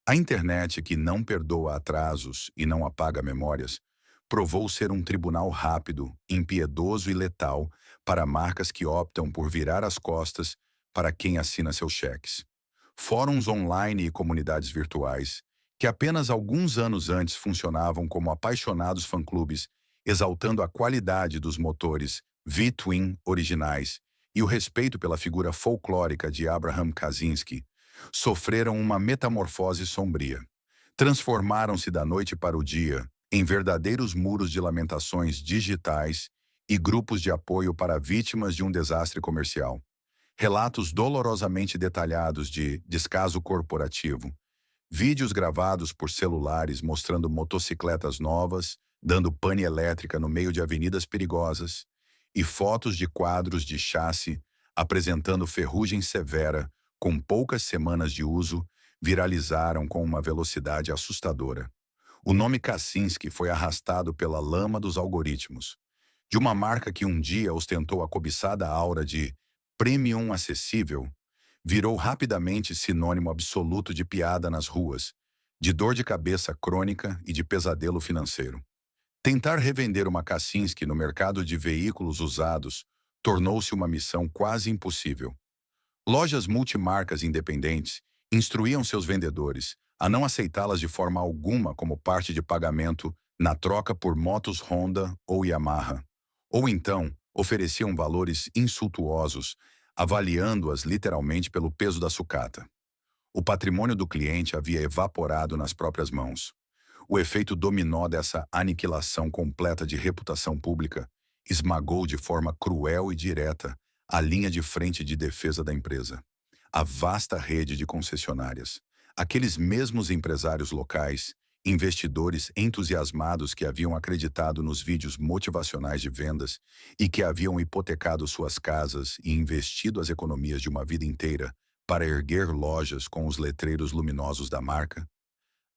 [SPEAKER 1] A internet, que não perdoa atrasos e não apaga memórias, provou ser um tribunal rápido, impiedoso e letal para marcas que optam por virar as costas para quem assina seus cheques. Fóruns online e comunidades virtuais, que apenas alguns anos antes funcionavam como apaixonados fã-clubes, exaltando a qualidade dos motores V-Twin originais e o respeito pela figura folclórica de Abraham Kaczynski, sofreram uma metamorfose sombria. Transformaram-se da noite para o dia em verdadeiros muros de lamentações digitais e grupos de apoio para vítimas de um desastre comercial. Relatos dolorosamente detalhados de descaso corporativo, vídeos gravados por celulares mostrando motocicletas novas, dando pane elétrica no meio de avenidas perigosas, e fotos de quadros de chassi apresentando ferrugem severa com poucas semanas de uso, viralizaram com uma velocidade assustadora. O nome Kaczynski foi arrastado pela lama dos algoritmos, de uma marca que um dia ostentou a cobiçada aura de premium acessível, virou rapidamente sinônimo absoluto de piada nas ruas, de dor de cabeça crônica e de pesadelo financeiro. Tentar revender uma Kaczynski no mercado de veículos usados tornou-se uma missão quase impossível. Lojas multimarcas independentes instruíam seus vendedores a não aceitá-las de forma alguma como parte de pagamento na troca por motos Honda ou Yamaha. Ou então, ofereciam valores insultuosos, avaliando-as literalmente pelo peso da sucata. O patrimônio do cliente havia evaporado nas próprias mãos. O efeito dominó dessa aniquilação completa de reputação pública esmagou de forma cruel e direta a linha de frente de defesa da empresa. A vasta rede de concessionárias. Aqueles mesmos empresários locais, investidores entusiasmados que haviam acreditado nos vídeos motivacionais de vendas e que haviam hipotecado suas casas e investido as economias de uma vida inteira para erguer lojas com os letreiros luminosos da marca,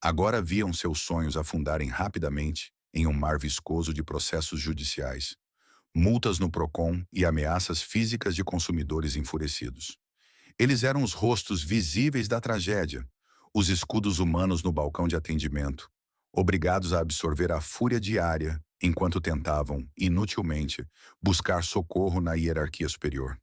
[SPEAKER 1] agora viam seus sonhos afundarem rapidamente em um mar viscoso de processos judiciais, multas no Procon e ameaças físicas de consumidores enfurecidos. Eles eram os rostos visíveis da tragédia, os escudos humanos no balcão de atendimento, obrigados a absorver a fúria diária enquanto tentavam, inutilmente, buscar socorro na hierarquia superior.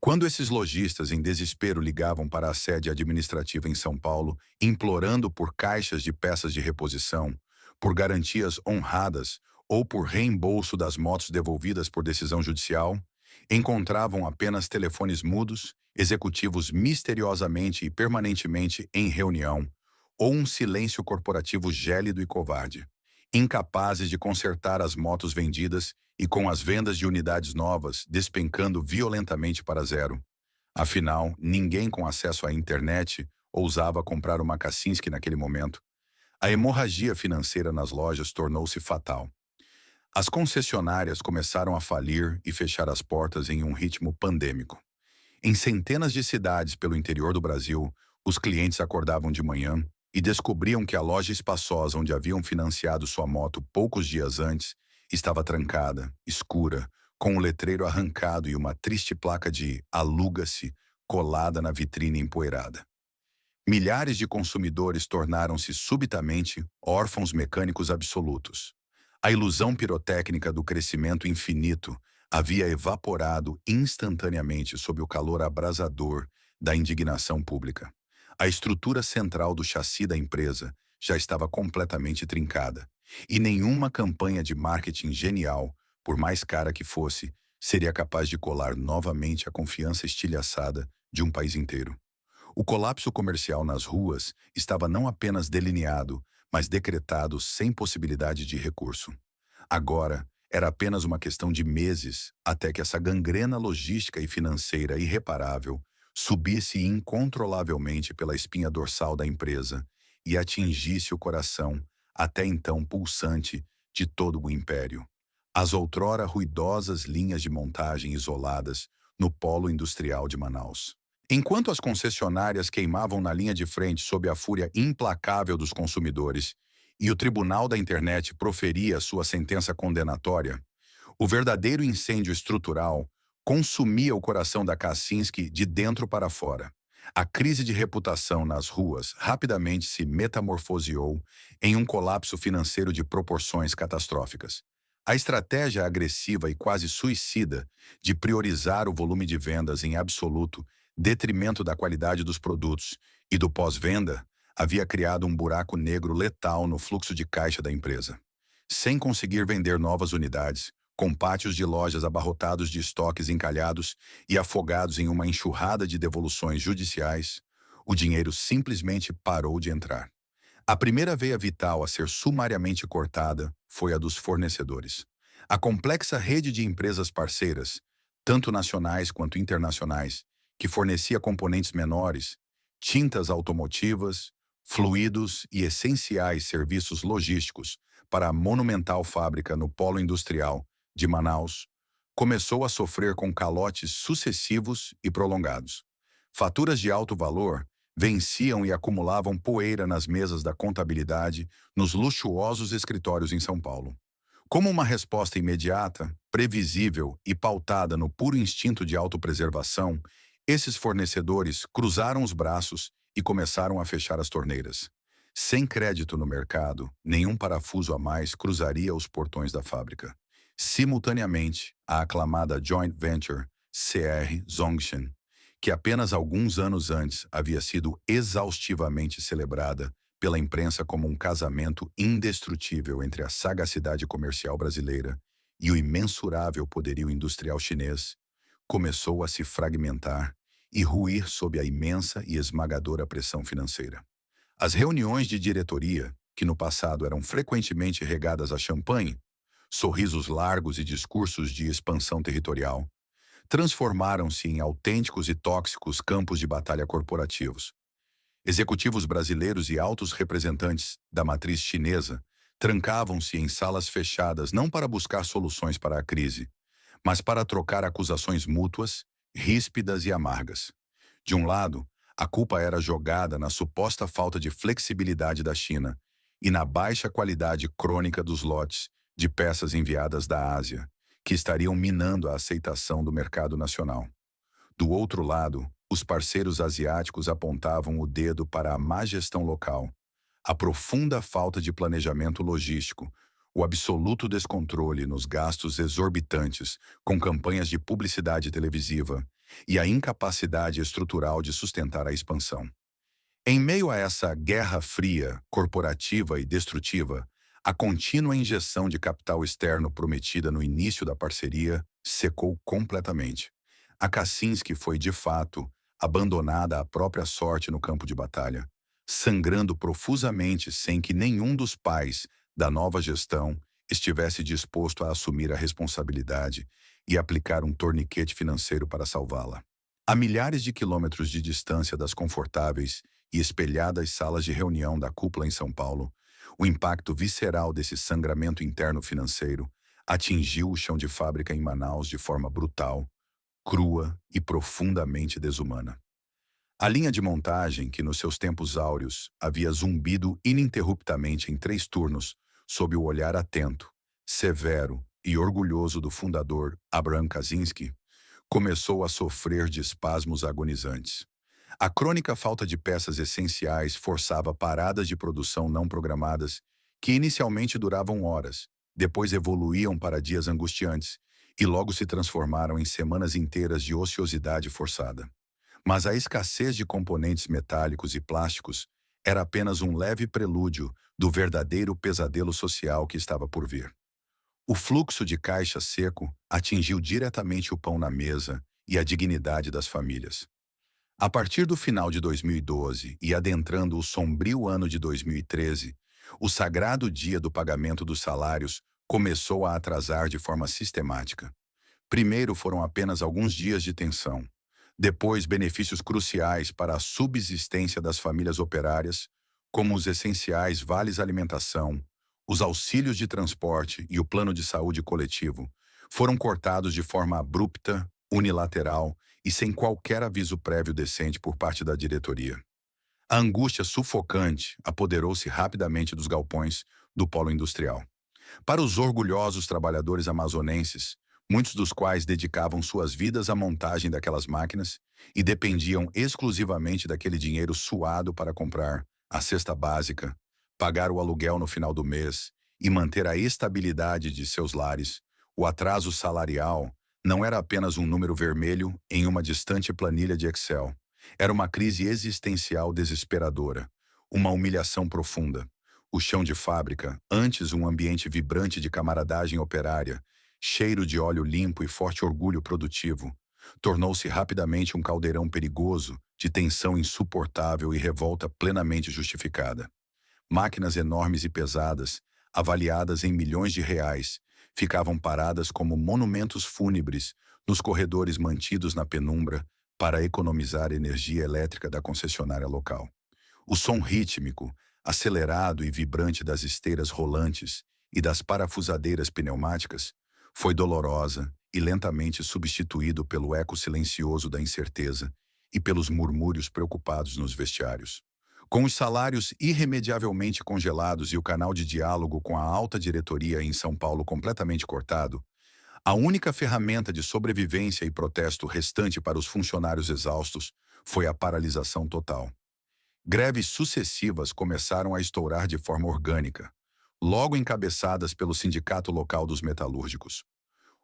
[SPEAKER 1] Quando esses lojistas em desespero ligavam para a sede administrativa em São Paulo, implorando por caixas de peças de reposição, por garantias honradas ou por reembolso das motos devolvidas por decisão judicial, encontravam apenas telefones mudos, executivos misteriosamente e permanentemente em reunião, ou um silêncio corporativo gélido e covarde, incapazes de consertar as motos vendidas e com as vendas de unidades novas despencando violentamente para zero. Afinal, ninguém com acesso à internet ousava comprar uma Kaczynski naquele momento. A hemorragia financeira nas lojas tornou-se fatal. As concessionárias começaram a falir e fechar as portas em um ritmo pandêmico. Em centenas de cidades pelo interior do Brasil, os clientes acordavam de manhã e descobriam que a loja espaçosa onde haviam financiado sua moto poucos dias antes estava trancada, escura, com o letreiro arrancado e uma triste placa de "aluga-se" colada na vitrine empoeirada. Milhares de consumidores tornaram-se subitamente órfãos mecânicos absolutos. A ilusão pirotécnica do crescimento infinito havia evaporado instantaneamente sob o calor abrasador da indignação pública. A estrutura central do chassi da empresa já estava completamente trincada, e nenhuma campanha de marketing genial, por mais cara que fosse, seria capaz de colar novamente a confiança estilhaçada de um país inteiro. O colapso comercial nas ruas estava não apenas delineado, mas decretado sem possibilidade de recurso. Agora, Era apenas uma questão de meses até que essa gangrena logística e financeira irreparável subisse incontrolavelmente pela espinha dorsal da empresa e atingisse o coração, até então pulsante, de todo o império. As outrora ruidosas linhas de montagem isoladas no polo industrial de Manaus. Enquanto as concessionárias queimavam na linha de frente sob a fúria implacável dos consumidores e o Tribunal da Internet proferia sua sentença condenatória, o verdadeiro incêndio estrutural consumia o coração da Kaczynski de dentro para fora. A crise de reputação nas ruas rapidamente se metamorfoseou em um colapso financeiro de proporções catastróficas. A estratégia agressiva e quase suicida de priorizar o volume de vendas em absoluto, detrimento da qualidade dos produtos e do pós-venda, havia criado um buraco negro letal no fluxo de caixa da empresa. Sem conseguir vender novas unidades, com pátios de lojas abarrotados de estoques encalhados e afogados em uma enxurrada de devoluções judiciais, o dinheiro simplesmente parou de entrar. A primeira veia vital a ser sumariamente cortada foi a dos fornecedores. A complexa rede de empresas parceiras, tanto nacionais quanto internacionais, que fornecia componentes menores, tintas automotivas, fluidos e essenciais serviços logísticos para a monumental fábrica no polo industrial de Manaus, começou a sofrer com calotes sucessivos e prolongados. Faturas de alto valor venciam e acumulavam poeira nas mesas da contabilidade nos luxuosos escritórios em São Paulo. Como uma resposta imediata, previsível e pautada no puro instinto de autopreservação, esses fornecedores cruzaram os braços e começaram a fechar as torneiras. Sem crédito no mercado, nenhum parafuso a mais cruzaria os portões da fábrica. Simultaneamente, a aclamada joint venture CR Zongshan, que apenas alguns anos antes havia sido exaustivamente celebrada pela imprensa como um casamento indestrutível entre a sagacidade comercial brasileira e o imensurável poderio industrial chinês, começou a se fragmentar e ruir sob a imensa e esmagadora pressão financeira. As reuniões de diretoria, que no passado eram frequentemente regadas a champanhe, sorrisos largos e discursos de expansão territorial, transformaram-se em autênticos e tóxicos campos de batalha corporativos. Executivos brasileiros e altos representantes da matriz chinesa trancavam-se em salas fechadas não para buscar soluções para a crise, mas para trocar acusações mútuas, ríspidas e amargas. De um lado, a culpa era jogada na suposta falta de flexibilidade da China e na baixa qualidade crônica dos lotes de peças enviadas da Ásia, que estariam minando a aceitação do mercado nacional. Do outro lado, os parceiros asiáticos apontavam o dedo para a má gestão local, a profunda falta de planejamento logístico, o absoluto descontrole nos gastos exorbitantes com campanhas de publicidade televisiva e a incapacidade estrutural de sustentar a expansão. Em meio a essa guerra fria, corporativa e destrutiva, a contínua injeção de capital externo prometida no início da parceria secou completamente. A Kaczynski foi, de fato, abandonada à própria sorte no campo de batalha, sangrando profusamente sem que nenhum dos pais da nova gestão estivesse disposto a assumir a responsabilidade e aplicar um torniquete financeiro para salvá-la. A milhares de quilômetros de distância das confortáveis e espelhadas salas de reunião da cúpula em São Paulo, o impacto visceral desse sangramento interno financeiro atingiu o chão de fábrica em Manaus de forma brutal, crua e profundamente desumana. A linha de montagem, que nos seus tempos áureos havia zumbido ininterruptamente em 3 turnos, sob o olhar atento, severo e orgulhoso do fundador Abraham Kaczynski, começou a sofrer de espasmos agonizantes. A crônica falta de peças essenciais forçava paradas de produção não programadas, que inicialmente duravam horas, depois evoluíam para dias angustiantes e logo se transformaram em semanas inteiras de ociosidade forçada. Mas a escassez de componentes metálicos e plásticos era apenas um leve prelúdio do verdadeiro pesadelo social que estava por vir. O fluxo de caixa seco atingiu diretamente o pão na mesa e a dignidade das famílias. A partir do final de 2012 e adentrando o sombrio ano de 2013, o sagrado dia do pagamento dos salários começou a atrasar de forma sistemática. Primeiro foram apenas alguns dias de tensão. Depois, benefícios cruciais para a subsistência das famílias operárias, como os essenciais vales alimentação, os auxílios de transporte e o plano de saúde coletivo, foram cortados de forma abrupta, unilateral e sem qualquer aviso prévio decente por parte da diretoria. A angústia sufocante apoderou-se rapidamente dos galpões do polo industrial. Para os orgulhosos trabalhadores amazonenses, muitos dos quais dedicavam suas vidas à montagem daquelas máquinas e dependiam exclusivamente daquele dinheiro suado para comprar a cesta básica, pagar o aluguel no final do mês e manter a estabilidade de seus lares, o atraso salarial não era apenas um número vermelho em uma distante planilha de Excel. Era uma crise existencial desesperadora, uma humilhação profunda. O chão de fábrica, antes um ambiente vibrante de camaradagem operária, cheiro de óleo limpo e forte orgulho produtivo, tornou-se rapidamente um caldeirão perigoso de tensão insuportável e revolta plenamente justificada. Máquinas enormes e pesadas, avaliadas em milhões de reais, ficavam paradas como monumentos fúnebres nos corredores mantidos na penumbra para economizar energia elétrica da concessionária local. O som rítmico, acelerado e vibrante das esteiras rolantes e das parafusadeiras pneumáticas foi dolorosa e lentamente substituído pelo eco silencioso da incerteza e pelos murmúrios preocupados nos vestiários. Com os salários irremediavelmente congelados e o canal de diálogo com a alta diretoria em São Paulo completamente cortado, a única ferramenta de sobrevivência e protesto restante para os funcionários exaustos foi a paralisação total. Greves sucessivas começaram a estourar de forma orgânica, logo encabeçadas pelo sindicato local dos metalúrgicos.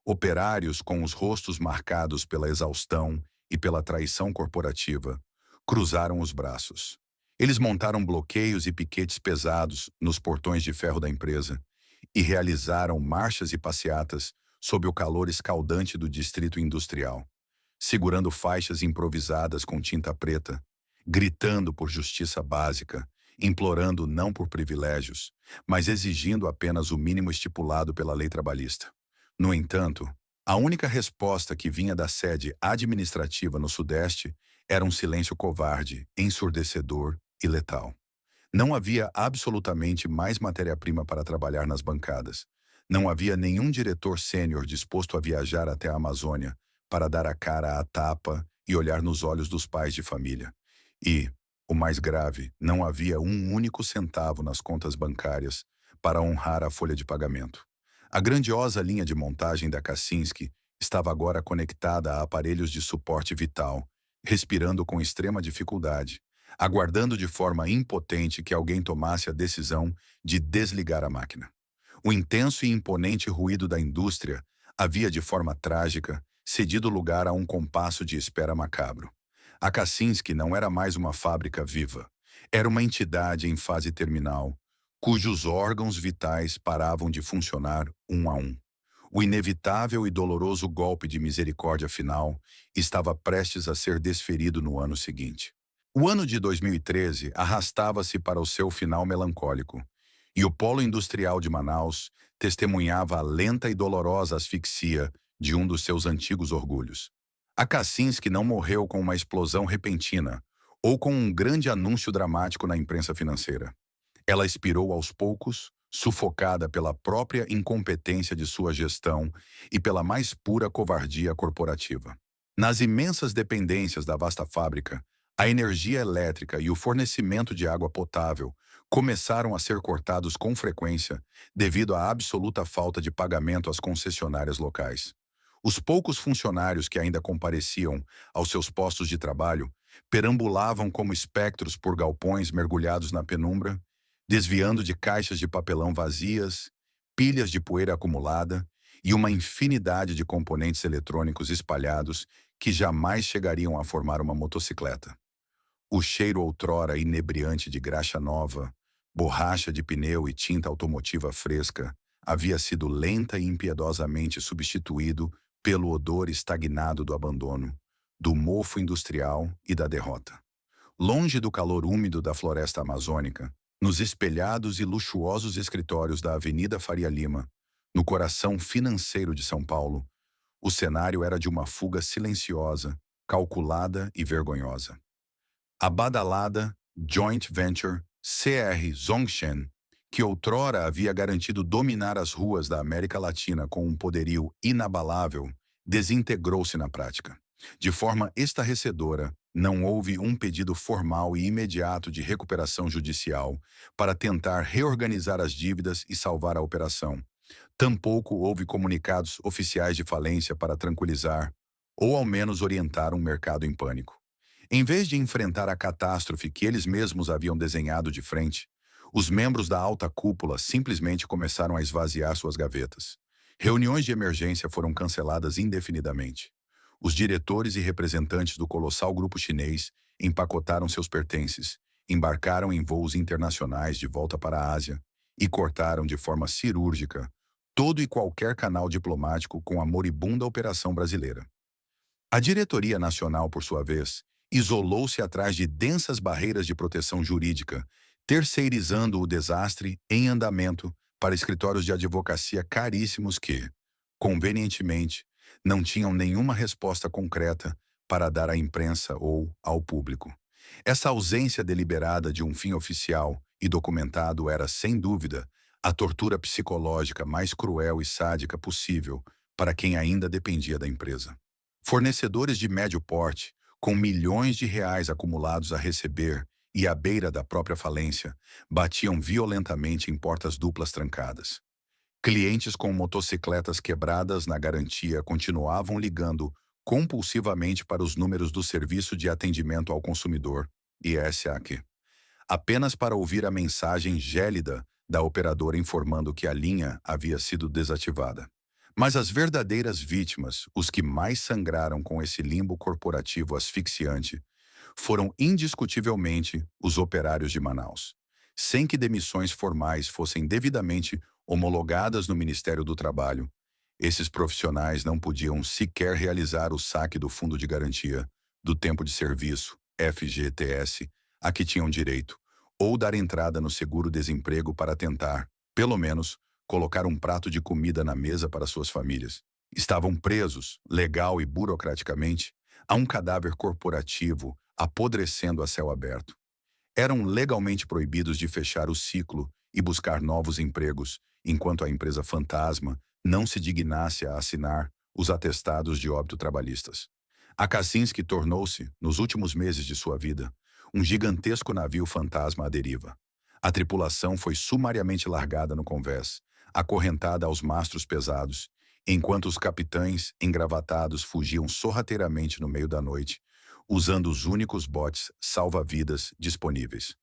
[SPEAKER 1] Operários com os rostos marcados pela exaustão e pela traição corporativa cruzaram os braços. Eles montaram bloqueios e piquetes pesados nos portões de ferro da empresa e realizaram marchas e passeatas sob o calor escaldante do distrito industrial, segurando faixas improvisadas com tinta preta, gritando por justiça básica, implorando não por privilégios, mas exigindo apenas o mínimo estipulado pela lei trabalhista. No entanto, a única resposta que vinha da sede administrativa no Sudeste era um silêncio covarde, ensurdecedor e letal. Não havia absolutamente mais matéria-prima para trabalhar nas bancadas. Não havia nenhum diretor sênior disposto a viajar até a Amazônia para dar a cara à tapa e olhar nos olhos dos pais de família. E, o mais grave, não havia um único centavo nas contas bancárias para honrar a folha de pagamento. A grandiosa linha de montagem da Kaczynski estava agora conectada a aparelhos de suporte vital, respirando com extrema dificuldade, aguardando de forma impotente que alguém tomasse a decisão de desligar a máquina. O intenso e imponente ruído da indústria havia, de forma trágica, cedido lugar a um compasso de espera macabro. A Kaczynski não era mais uma fábrica viva. Era uma entidade em fase terminal, cujos órgãos vitais paravam de funcionar um a um. O inevitável e doloroso golpe de misericórdia final estava prestes a ser desferido no ano seguinte. O ano de 2013 arrastava-se para o seu final melancólico, e o polo industrial de Manaus testemunhava a lenta e dolorosa asfixia de um dos seus antigos orgulhos. A Kaczynski não morreu com uma explosão repentina ou com um grande anúncio dramático na imprensa financeira. Ela expirou aos poucos, sufocada pela própria incompetência de sua gestão e pela mais pura covardia corporativa. Nas imensas dependências da vasta fábrica, a energia elétrica e o fornecimento de água potável começaram a ser cortados com frequência devido à absoluta falta de pagamento às concessionárias locais. Os poucos funcionários que ainda compareciam aos seus postos de trabalho perambulavam como espectros por galpões mergulhados na penumbra, desviando de caixas de papelão vazias, pilhas de poeira acumulada e uma infinidade de componentes eletrônicos espalhados que jamais chegariam a formar uma motocicleta. O cheiro outrora inebriante de graxa nova, borracha de pneu e tinta automotiva fresca havia sido lenta e impiedosamente substituído pelo odor estagnado do abandono, do mofo industrial e da derrota. Longe do calor úmido da floresta amazônica, nos espelhados e luxuosos escritórios da Avenida Faria Lima, No coração financeiro de São Paulo, o cenário era de uma fuga silenciosa, calculada e vergonhosa. A badalada Joint Venture CR Zongshen, que outrora havia garantido dominar as ruas da América Latina com um poderio inabalável, desintegrou-se na prática. De forma estarrecedora, não houve um pedido formal e imediato de recuperação judicial para tentar reorganizar as dívidas e salvar a operação. Tampouco houve comunicados oficiais de falência para tranquilizar ou ao menos orientar um mercado em pânico. Em vez de enfrentar a catástrofe que eles mesmos haviam desenhado de frente, os membros da alta cúpula simplesmente começaram a esvaziar suas gavetas. Reuniões de emergência foram canceladas indefinidamente. Os diretores e representantes do colossal grupo chinês empacotaram seus pertences, embarcaram em voos internacionais de volta para a Ásia e cortaram de forma cirúrgica todo e qualquer canal diplomático com a moribunda operação brasileira. A diretoria nacional, por sua vez, isolou-se atrás de densas barreiras de proteção jurídica, terceirizando o desastre em andamento para escritórios de advocacia caríssimos que, convenientemente, não tinham nenhuma resposta concreta para dar à imprensa ou ao público. Essa ausência deliberada de um fim oficial e documentado era, sem dúvida, a tortura psicológica mais cruel e sádica possível para quem ainda dependia da empresa. Fornecedores de médio porte, com milhões de reais acumulados a receber e à beira da própria falência, batiam violentamente em portas duplas trancadas. Clientes com motocicletas quebradas na garantia continuavam ligando compulsivamente para os números do Serviço de Atendimento ao Consumidor, ISAQ, apenas para ouvir a mensagem gélida da operadora informando que a linha havia sido desativada. Mas as verdadeiras vítimas, os que mais sangraram com esse limbo corporativo asfixiante, foram indiscutivelmente os operários de Manaus. Sem que demissões formais fossem devidamente homologadas no Ministério do Trabalho, esses profissionais não podiam sequer realizar o saque do Fundo de Garantia do Tempo de Serviço, FGTS, a que tinham direito, ou dar entrada no seguro-desemprego para tentar, pelo menos, colocar um prato de comida na mesa para suas famílias. Estavam presos, legal e burocraticamente, a um cadáver corporativo apodrecendo a céu aberto. Eram legalmente proibidos de fechar o ciclo e buscar novos empregos, enquanto a empresa fantasma não se dignasse a assinar os atestados de óbito trabalhistas. A Kaczynski tornou-se, nos últimos meses de sua vida, um gigantesco navio fantasma à deriva. A tripulação foi sumariamente largada no convés, acorrentada aos mastros pesados, enquanto os capitães engravatados fugiam sorrateiramente no meio da noite, usando os únicos botes salva-vidas disponíveis.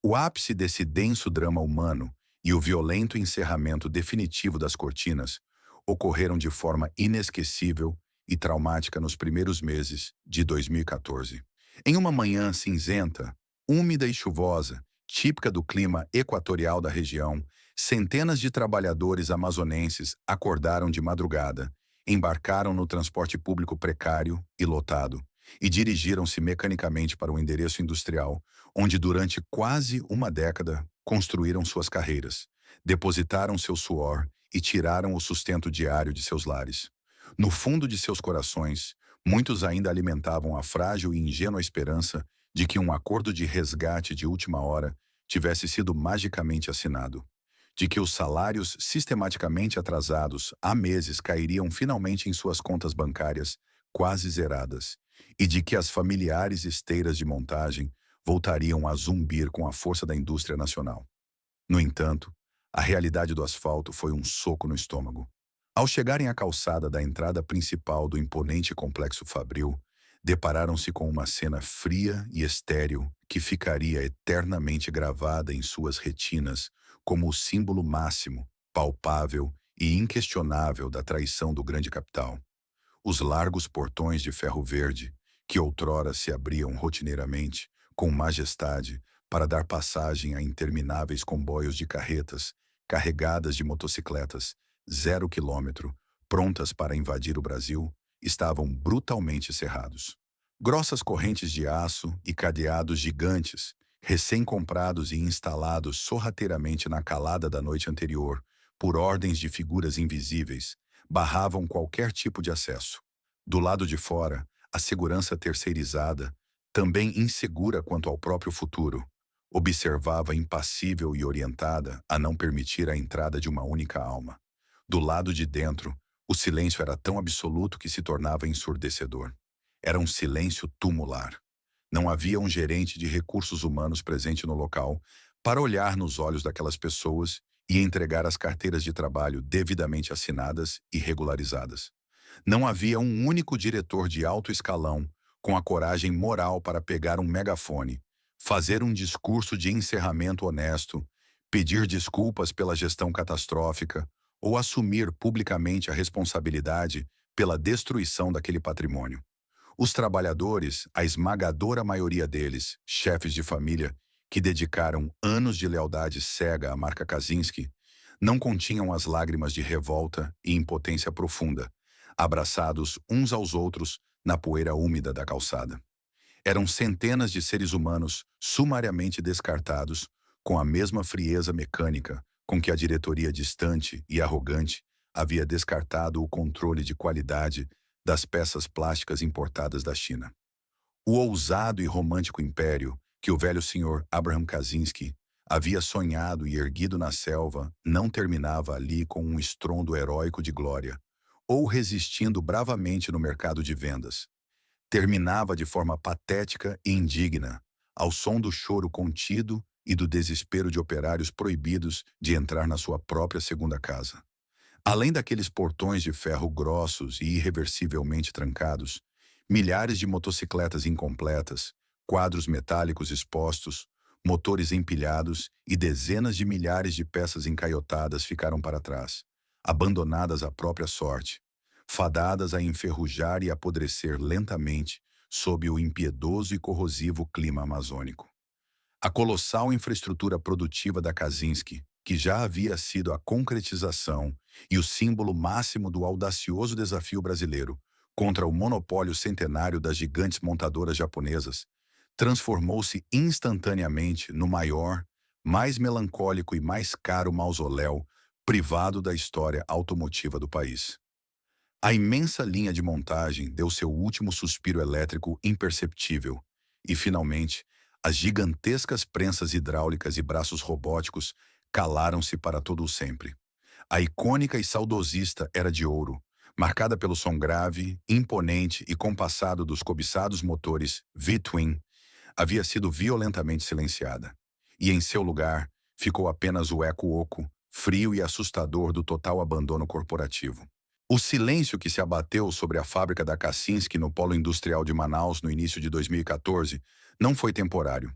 [SPEAKER 1] O ápice desse denso drama humano e o violento encerramento definitivo das cortinas ocorreram de forma inesquecível e traumática nos primeiros meses de 2014. Em uma manhã cinzenta, úmida e chuvosa, típica do clima equatorial da região, centenas de trabalhadores amazonenses acordaram de madrugada, embarcaram no transporte público precário e lotado e dirigiram-se mecanicamente para o endereço industrial, onde durante quase uma década construíram suas carreiras, depositaram seu suor e tiraram o sustento diário de seus lares. No fundo de seus corações, muitos ainda alimentavam a frágil e ingênua esperança de que um acordo de resgate de última hora tivesse sido magicamente assinado, de que os salários sistematicamente atrasados há meses cairiam finalmente em suas contas bancárias, quase zeradas, e de que as familiares esteiras de montagem voltariam a zumbir com a força da indústria nacional. No entanto, a realidade do asfalto foi um soco no estômago. Ao chegarem à calçada da entrada principal do imponente complexo fabril, depararam-se com uma cena fria e estéril que ficaria eternamente gravada em suas retinas como o símbolo máximo, palpável e inquestionável da traição do grande capital. Os largos portões de ferro verde, que outrora se abriam rotineiramente, com majestade, para dar passagem a intermináveis comboios de carretas, carregadas de motocicletas, 0 km, prontas para invadir o Brasil, estavam brutalmente cerrados. Grossas correntes de aço e cadeados gigantes, recém-comprados e instalados sorrateiramente na calada da noite anterior, por ordens de figuras invisíveis, barravam qualquer tipo de acesso. Do lado de fora, a segurança terceirizada, também insegura quanto ao próprio futuro, observava impassível e orientada a não permitir a entrada de uma única alma. Do lado de dentro, o silêncio era tão absoluto que se tornava ensurdecedor. Era um silêncio tumular. Não havia um gerente de recursos humanos presente no local para olhar nos olhos daquelas pessoas e entregar as carteiras de trabalho devidamente assinadas e regularizadas. Não havia um único diretor de alto escalão com a coragem moral para pegar um megafone, fazer um discurso de encerramento honesto, pedir desculpas pela gestão catastrófica ou assumir publicamente a responsabilidade pela destruição daquele patrimônio. Os trabalhadores, a esmagadora maioria deles, chefes de família, que dedicaram anos de lealdade cega à marca Kaczynski, não continham as lágrimas de revolta e impotência profunda, abraçados uns aos outros na poeira úmida da calçada. Eram centenas de seres humanos sumariamente descartados com a mesma frieza mecânica com que a diretoria distante e arrogante havia descartado o controle de qualidade das peças plásticas importadas da China. O ousado e romântico império que o velho senhor Abraham Kaczynski havia sonhado e erguido na selva não terminava ali com um estrondo heróico de glória, ou resistindo bravamente no mercado de vendas. Terminava de forma patética e indigna, ao som do choro contido e do desespero de operários proibidos de entrar na sua própria segunda casa. Além daqueles portões de ferro grossos e irreversivelmente trancados, milhares de motocicletas incompletas, quadros metálicos expostos, motores empilhados e dezenas de milhares de peças encaiotadas ficaram para trás, abandonadas à própria sorte, fadadas a enferrujar e apodrecer lentamente sob o impiedoso e corrosivo clima amazônico. A colossal infraestrutura produtiva da Kaczynski, que já havia sido a concretização e o símbolo máximo do audacioso desafio brasileiro contra o monopólio centenário das gigantes montadoras japonesas, transformou-se instantaneamente no maior, mais melancólico e mais caro mausoléu privado da história automotiva do país. A imensa linha de montagem deu seu último suspiro elétrico imperceptível e, finalmente, as gigantescas prensas hidráulicas e braços robóticos calaram-se para todo o sempre. A icônica e saudosista Era de Ouro, marcada pelo som grave, imponente e compassado dos cobiçados motores V-Twin, havia sido violentamente silenciada. E em seu lugar ficou apenas o eco oco, frio e assustador do total abandono corporativo. O silêncio que se abateu sobre a fábrica da Kaczynski no Polo Industrial de Manaus no início de 2014 não foi temporário.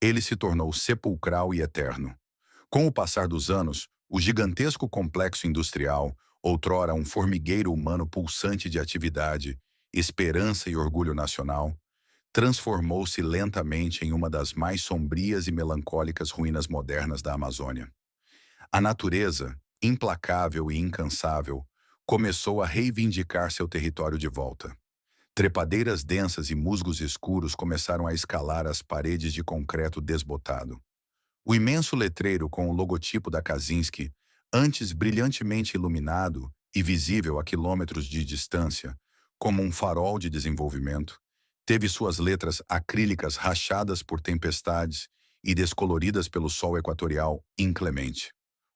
[SPEAKER 1] Ele se tornou sepulcral e eterno. Com o passar dos anos, o gigantesco complexo industrial, outrora um formigueiro humano pulsante de atividade, esperança e orgulho nacional, transformou-se lentamente em uma das mais sombrias e melancólicas ruínas modernas da Amazônia. A natureza, implacável e incansável, começou a reivindicar seu território de volta. Trepadeiras densas e musgos escuros começaram a escalar as paredes de concreto desbotado. O imenso letreiro com o logotipo da Kaczynski, antes brilhantemente iluminado e visível a quilômetros de distância, como um farol de desenvolvimento, teve suas letras acrílicas rachadas por tempestades e descoloridas pelo sol equatorial inclemente.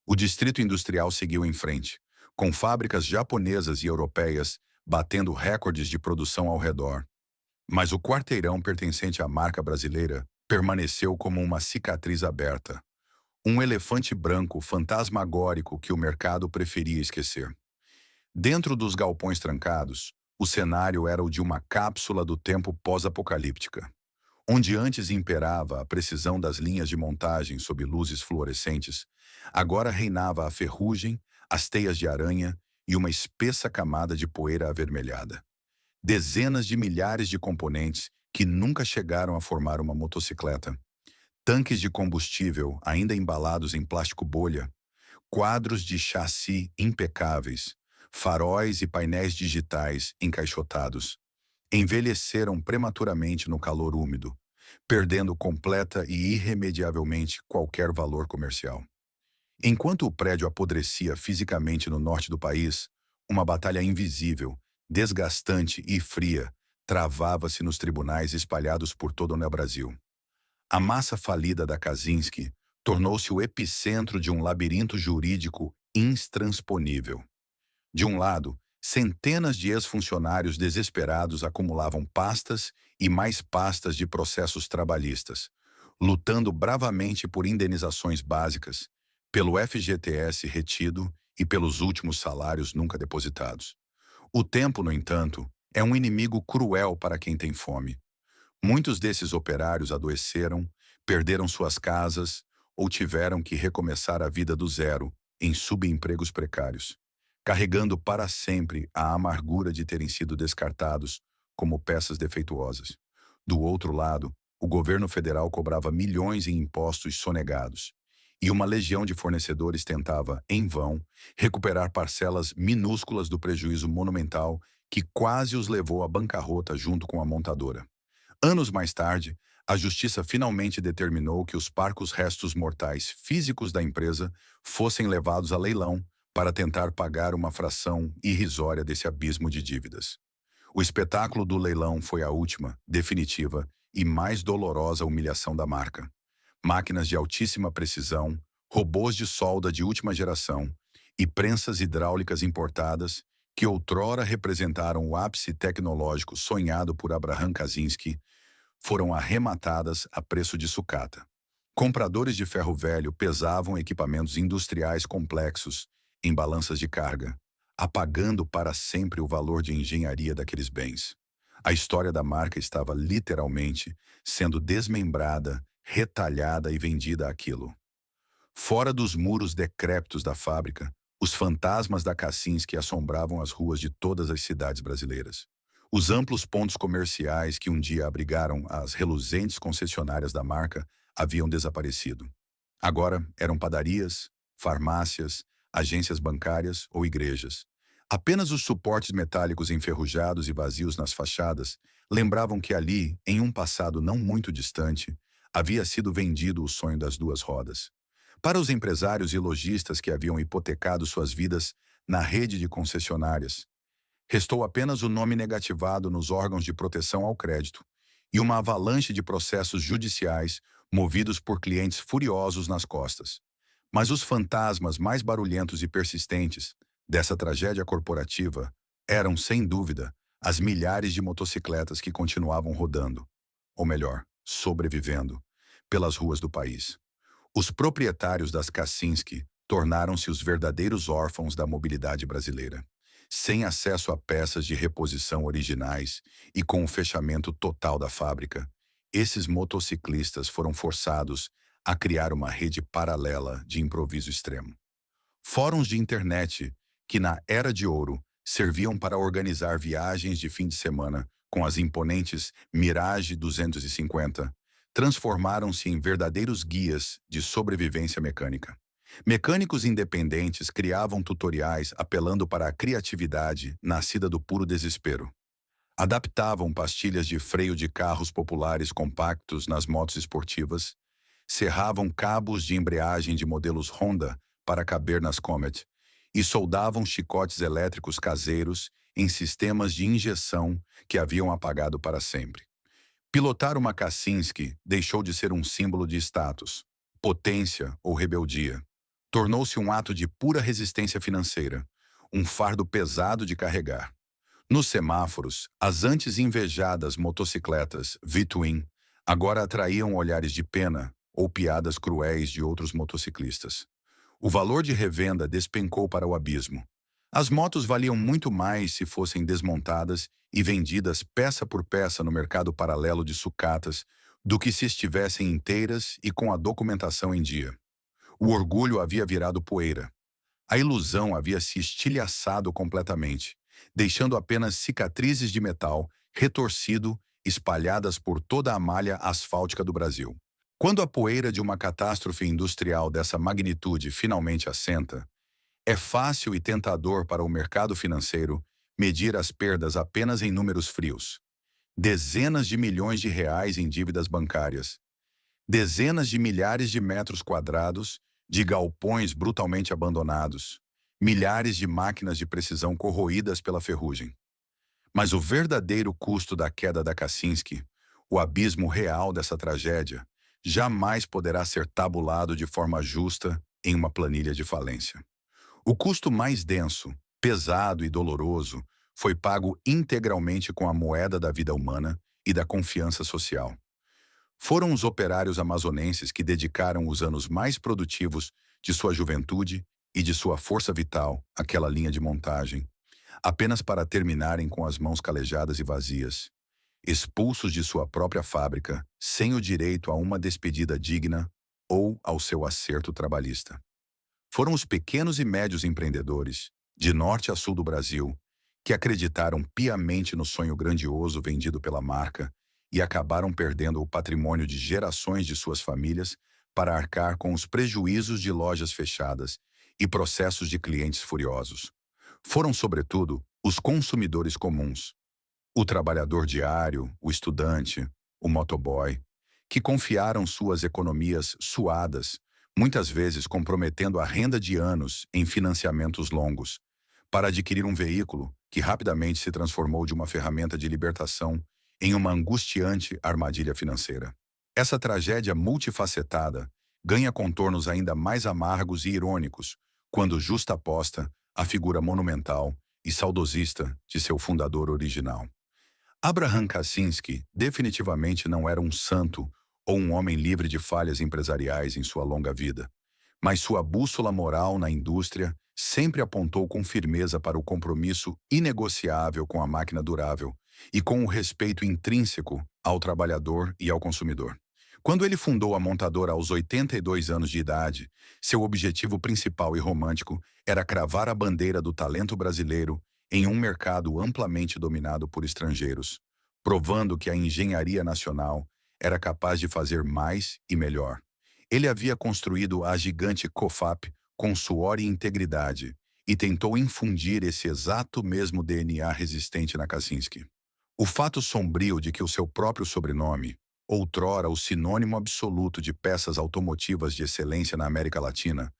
[SPEAKER 1] O distrito industrial seguiu em frente, com fábricas japonesas e europeias batendo recordes de produção ao redor. Mas o quarteirão pertencente à marca brasileira permaneceu como uma cicatriz aberta, um elefante branco fantasmagórico que o mercado preferia esquecer. Dentro dos galpões trancados, o cenário era o de uma cápsula do tempo pós-apocalíptica. Onde antes imperava a precisão das linhas de montagem sob luzes fluorescentes, agora reinava a ferrugem, as teias de aranha e uma espessa camada de poeira avermelhada. Dezenas de milhares de componentes que nunca chegaram a formar uma motocicleta, tanques de combustível ainda embalados em plástico bolha, quadros de chassi impecáveis, faróis e painéis digitais encaixotados, envelheceram prematuramente no calor úmido, perdendo completa e irremediavelmente qualquer valor comercial. Enquanto o prédio apodrecia fisicamente no norte do país, uma batalha invisível, desgastante e fria travava-se nos tribunais espalhados por todo o Brasil. A massa falida da Kaczynski tornou-se o epicentro de um labirinto jurídico intransponível. De um lado, centenas de ex-funcionários desesperados acumulavam pastas e mais pastas de processos trabalhistas, lutando bravamente por indenizações básicas, pelo FGTS retido e pelos últimos salários nunca depositados. O tempo, no entanto, é um inimigo cruel para quem tem fome. Muitos desses operários adoeceram, perderam suas casas ou tiveram que recomeçar a vida do zero em subempregos precários, carregando para sempre a amargura de terem sido descartados como peças defeituosas. Do outro lado, o governo federal cobrava milhões em impostos sonegados, e uma legião de fornecedores tentava, em vão, recuperar parcelas minúsculas do prejuízo monumental que quase os levou à bancarrota junto com a montadora. Anos mais tarde, a justiça finalmente determinou que os parcos restos mortais físicos da empresa fossem levados a leilão para tentar pagar uma fração irrisória desse abismo de dívidas. O espetáculo do leilão foi a última, definitiva e mais dolorosa humilhação da marca. Máquinas de altíssima precisão, robôs de solda de última geração e prensas hidráulicas importadas, que outrora representaram o ápice tecnológico sonhado por Abraham Kaczynski, foram arrematadas a preço de sucata. Compradores de ferro velho pesavam equipamentos industriais complexos em balanças de carga, apagando para sempre o valor de engenharia daqueles bens. A história da marca estava literalmente sendo desmembrada, retalhada e vendida àquilo. Fora dos muros decrépitos da fábrica, os fantasmas da Kaczynski assombravam as ruas de todas as cidades brasileiras. Os amplos pontos comerciais que um dia abrigaram as reluzentes concessionárias da marca haviam desaparecido. Agora eram padarias, farmácias, agências bancárias ou igrejas. Apenas os suportes metálicos enferrujados e vazios nas fachadas lembravam que ali, em um passado não muito distante, havia sido vendido o sonho das duas rodas. Para os empresários e lojistas que haviam hipotecado suas vidas na rede de concessionárias, restou apenas o nome negativado nos órgãos de proteção ao crédito e uma avalanche de processos judiciais movidos por clientes furiosos nas costas. Mas os fantasmas mais barulhentos e persistentes dessa tragédia corporativa eram, sem dúvida, as milhares de motocicletas que continuavam rodando, ou melhor, sobrevivendo, pelas ruas do país. Os proprietários das Kaczynski tornaram-se os verdadeiros órfãos da mobilidade brasileira. Sem acesso a peças de reposição originais e com o fechamento total da fábrica, esses motociclistas foram forçados a criar uma rede paralela de improviso extremo. Fóruns de internet, que na Era de Ouro serviam para organizar viagens de fim de semana com as imponentes Mirage 250, transformaram-se em verdadeiros guias de sobrevivência mecânica. Mecânicos independentes criavam tutoriais apelando para a criatividade nascida do puro desespero. Adaptavam pastilhas de freio de carros populares compactos nas motos esportivas, serravam cabos de embreagem de modelos Honda para caber nas Comet e soldavam chicotes elétricos caseiros em sistemas de injeção que haviam apagado para sempre. Pilotar uma Kaczynski deixou de ser um símbolo de status, potência ou rebeldia. Tornou-se um ato de pura resistência financeira, um fardo pesado de carregar. Nos semáforos, as antes invejadas motocicletas V-Twin agora atraíam olhares de pena ou piadas cruéis de outros motociclistas. O valor de revenda despencou para o abismo. As motos valiam muito mais se fossem desmontadas e vendidas peça por peça no mercado paralelo de sucatas do que se estivessem inteiras e com a documentação em dia. O orgulho havia virado poeira. A ilusão havia se estilhaçado completamente, deixando apenas cicatrizes de metal retorcido espalhadas por toda a malha asfáltica do Brasil. Quando a poeira de uma catástrofe industrial dessa magnitude finalmente assenta, é fácil e tentador para o mercado financeiro medir as perdas apenas em números frios. Dezenas de milhões de reais em dívidas bancárias, dezenas de milhares de metros quadrados de galpões brutalmente abandonados, milhares de máquinas de precisão corroídas pela ferrugem. Mas o verdadeiro custo da queda da Kaczynski, o abismo real dessa tragédia, jamais poderá ser tabulado de forma justa em uma planilha de falência. O custo mais denso, pesado e doloroso foi pago integralmente com a moeda da vida humana e da confiança social. Foram os operários amazonenses que dedicaram os anos mais produtivos de sua juventude e de sua força vital àquela linha de montagem, apenas para terminarem com as mãos calejadas e vazias, expulsos de sua própria fábrica, sem o direito a uma despedida digna ou ao seu acerto trabalhista. Foram os pequenos e médios empreendedores, de norte a sul do Brasil, que acreditaram piamente no sonho grandioso vendido pela marca e acabaram perdendo o patrimônio de gerações de suas famílias para arcar com os prejuízos de lojas fechadas e processos de clientes furiosos. Foram, sobretudo, os consumidores comuns, o trabalhador diário, o estudante, o motoboy, que confiaram suas economias suadas, muitas vezes comprometendo a renda de anos em financiamentos longos, para adquirir um veículo que rapidamente se transformou de uma ferramenta de libertação em uma angustiante armadilha financeira. Essa tragédia multifacetada ganha contornos ainda mais amargos e irônicos quando justaposta à figura monumental e saudosista de seu fundador original. Abraham Kaczynski definitivamente não era um santo ou um homem livre de falhas empresariais em sua longa vida, mas sua bússola moral na indústria sempre apontou com firmeza para o compromisso inegociável com a máquina durável e com o respeito intrínseco ao trabalhador e ao consumidor. Quando ele fundou a montadora aos 82 anos de idade, seu objetivo principal e romântico era cravar a bandeira do talento brasileiro em um mercado amplamente dominado por estrangeiros, provando que a engenharia nacional era capaz de fazer mais e melhor. Ele havia construído a gigante Cofap com suor e integridade e tentou infundir esse exato mesmo DNA resistente na Kaczynski. O fato sombrio de que o seu próprio sobrenome, outrora o sinônimo absoluto de peças automotivas de excelência na América Latina,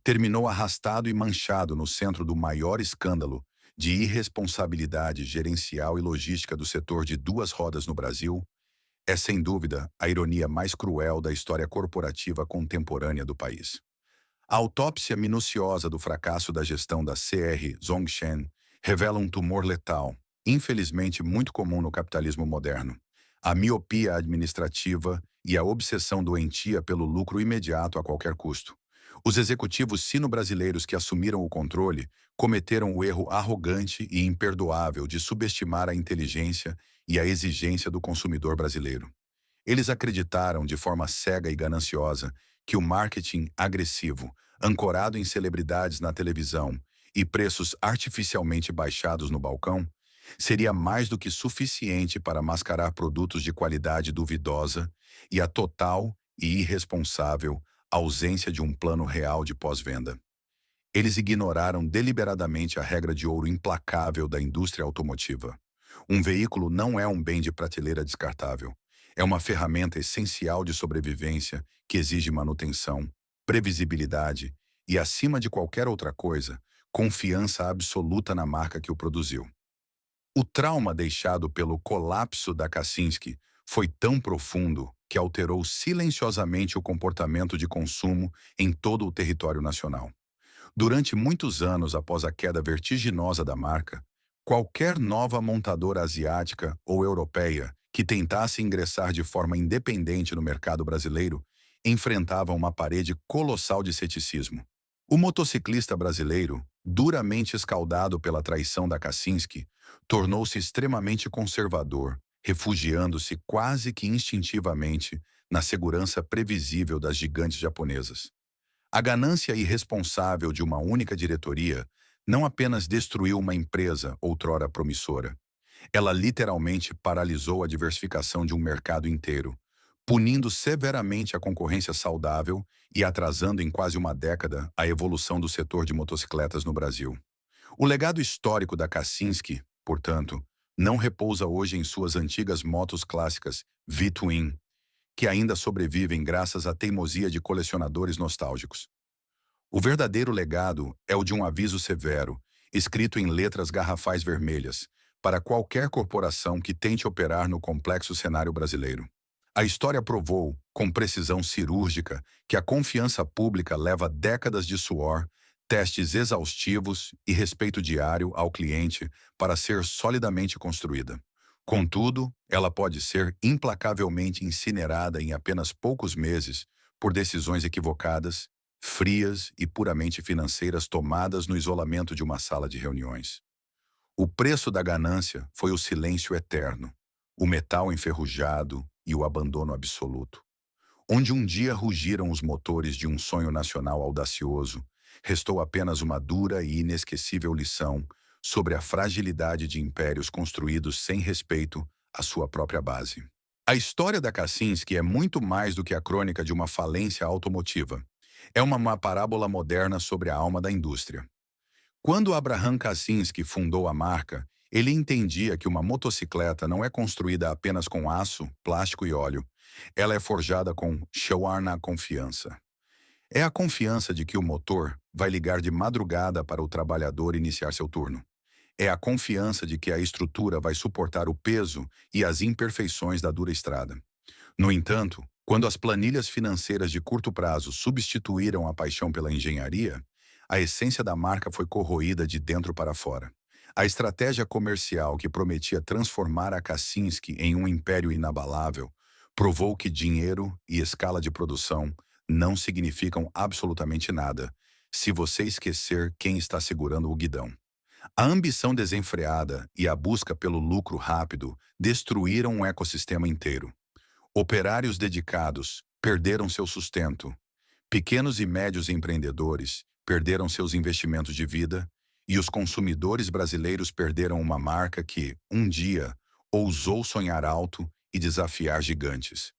[SPEAKER 1] terminou arrastado e manchado no centro do maior escândalo de irresponsabilidade gerencial e logística do setor de duas rodas no Brasil, é sem dúvida a ironia mais cruel da história corporativa contemporânea do país. A autópsia minuciosa do fracasso da gestão da CR Zongshen revela um tumor letal, infelizmente muito comum no capitalismo moderno, a miopia administrativa e a obsessão doentia pelo lucro imediato a qualquer custo. Os executivos sino-brasileiros que assumiram o controle cometeram o erro arrogante e imperdoável de subestimar a inteligência e a exigência do consumidor brasileiro. Eles acreditaram de forma cega e gananciosa que o marketing agressivo, ancorado em celebridades na televisão e preços artificialmente baixados no balcão, seria mais do que suficiente para mascarar produtos de qualidade duvidosa e a total e irresponsável ausência de um plano real de pós-venda. Eles ignoraram deliberadamente a regra de ouro implacável da indústria automotiva. Um veículo não é um bem de prateleira descartável. É uma ferramenta essencial de sobrevivência que exige manutenção, previsibilidade e, acima de qualquer outra coisa, confiança absoluta na marca que o produziu. O trauma deixado pelo colapso da Kaczynski foi tão profundo que alterou silenciosamente o comportamento de consumo em todo o território nacional. Durante muitos anos após a queda vertiginosa da marca, qualquer nova montadora asiática ou europeia que tentasse ingressar de forma independente no mercado brasileiro enfrentava uma parede colossal de ceticismo. O motociclista brasileiro, duramente escaldado pela traição da Kaczynski, tornou-se extremamente conservador, refugiando-se quase que instintivamente na segurança previsível das gigantes japonesas. A ganância irresponsável de uma única diretoria não apenas destruiu uma empresa outrora promissora, ela literalmente paralisou a diversificação de um mercado inteiro, punindo severamente a concorrência saudável e atrasando em quase uma década a evolução do setor de motocicletas no Brasil. O legado histórico da Kaczynski, portanto, não repousa hoje em suas antigas motos clássicas V-Twin, que ainda sobrevivem graças à teimosia de colecionadores nostálgicos. O verdadeiro legado é o de um aviso severo, escrito em letras garrafais vermelhas, para qualquer corporação que tente operar no complexo cenário brasileiro. A história provou, com precisão cirúrgica, que a confiança pública leva décadas de suor, testes exaustivos e respeito diário ao cliente para ser solidamente construída. Contudo, ela pode ser implacavelmente incinerada em apenas poucos meses por decisões equivocadas, frias e puramente financeiras tomadas no isolamento de uma sala de reuniões. O preço da ganância foi o silêncio eterno, o metal enferrujado e o abandono absoluto. Onde um dia rugiram os motores de um sonho nacional audacioso, restou apenas uma dura e inesquecível lição sobre a fragilidade de impérios construídos sem respeito à sua própria base. A história da Kaczynski é muito mais do que a crônica de uma falência automotiva. É uma parábola moderna sobre a alma da indústria. Quando Abraham Kaczynski fundou a marca, ele entendia que uma motocicleta não é construída apenas com aço, plástico e óleo. Ela é forjada com suor na confiança. É a confiança de que o motor vai ligar de madrugada para o trabalhador iniciar seu turno. É a confiança de que a estrutura vai suportar o peso e as imperfeições da dura estrada. No entanto, quando as planilhas financeiras de curto prazo substituíram a paixão pela engenharia, a essência da marca foi corroída de dentro para fora. A estratégia comercial que prometia transformar a Kaczynski em um império inabalável provou que dinheiro e escala de produção não significam absolutamente nada se você esquecer quem está segurando o guidão. A ambição desenfreada e a busca pelo lucro rápido destruíram um ecossistema inteiro. Operários dedicados perderam seu sustento. Pequenos e médios empreendedores perderam seus investimentos de vida e os consumidores brasileiros perderam uma marca que, um dia, ousou sonhar alto e desafiar gigantes.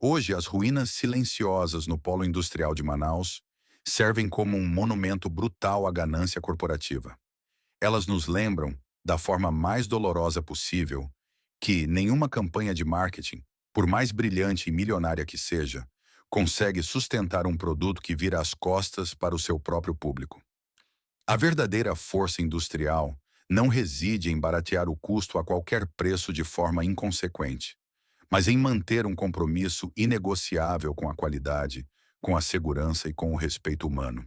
[SPEAKER 1] Hoje, as ruínas silenciosas no polo industrial de Manaus servem como um monumento brutal à ganância corporativa. Elas nos lembram, da forma mais dolorosa possível, que nenhuma campanha de marketing, por mais brilhante e milionária que seja, consegue sustentar um produto que vira as costas para o seu próprio público. A verdadeira força industrial não reside em baratear o custo a qualquer preço de forma inconsequente, mas em manter um compromisso inegociável com a qualidade, com a segurança e com o respeito humano.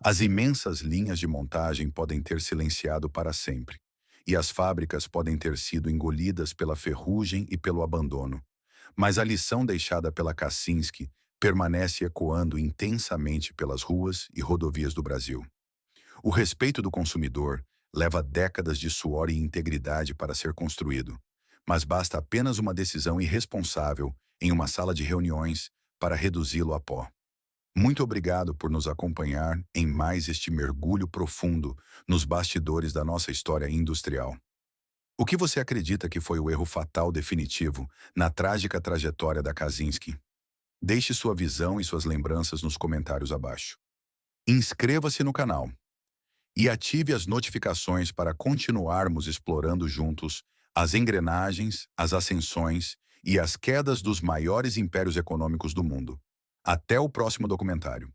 [SPEAKER 1] As imensas linhas de montagem podem ter silenciado para sempre, e as fábricas podem ter sido engolidas pela ferrugem e pelo abandono. Mas a lição deixada pela Kaczynski permanece ecoando intensamente pelas ruas e rodovias do Brasil. O respeito do consumidor leva décadas de suor e integridade para ser construído, mas basta apenas uma decisão irresponsável em uma sala de reuniões para reduzi-lo a pó. Muito obrigado por nos acompanhar em mais este mergulho profundo nos bastidores da nossa história industrial. O que você acredita que foi o erro fatal definitivo na trágica trajetória da Kaczynski? Deixe sua visão e suas lembranças nos comentários abaixo. Inscreva-se no canal e ative as notificações para continuarmos explorando juntos as engrenagens, as ascensões e as quedas dos maiores impérios econômicos do mundo. Até o próximo documentário.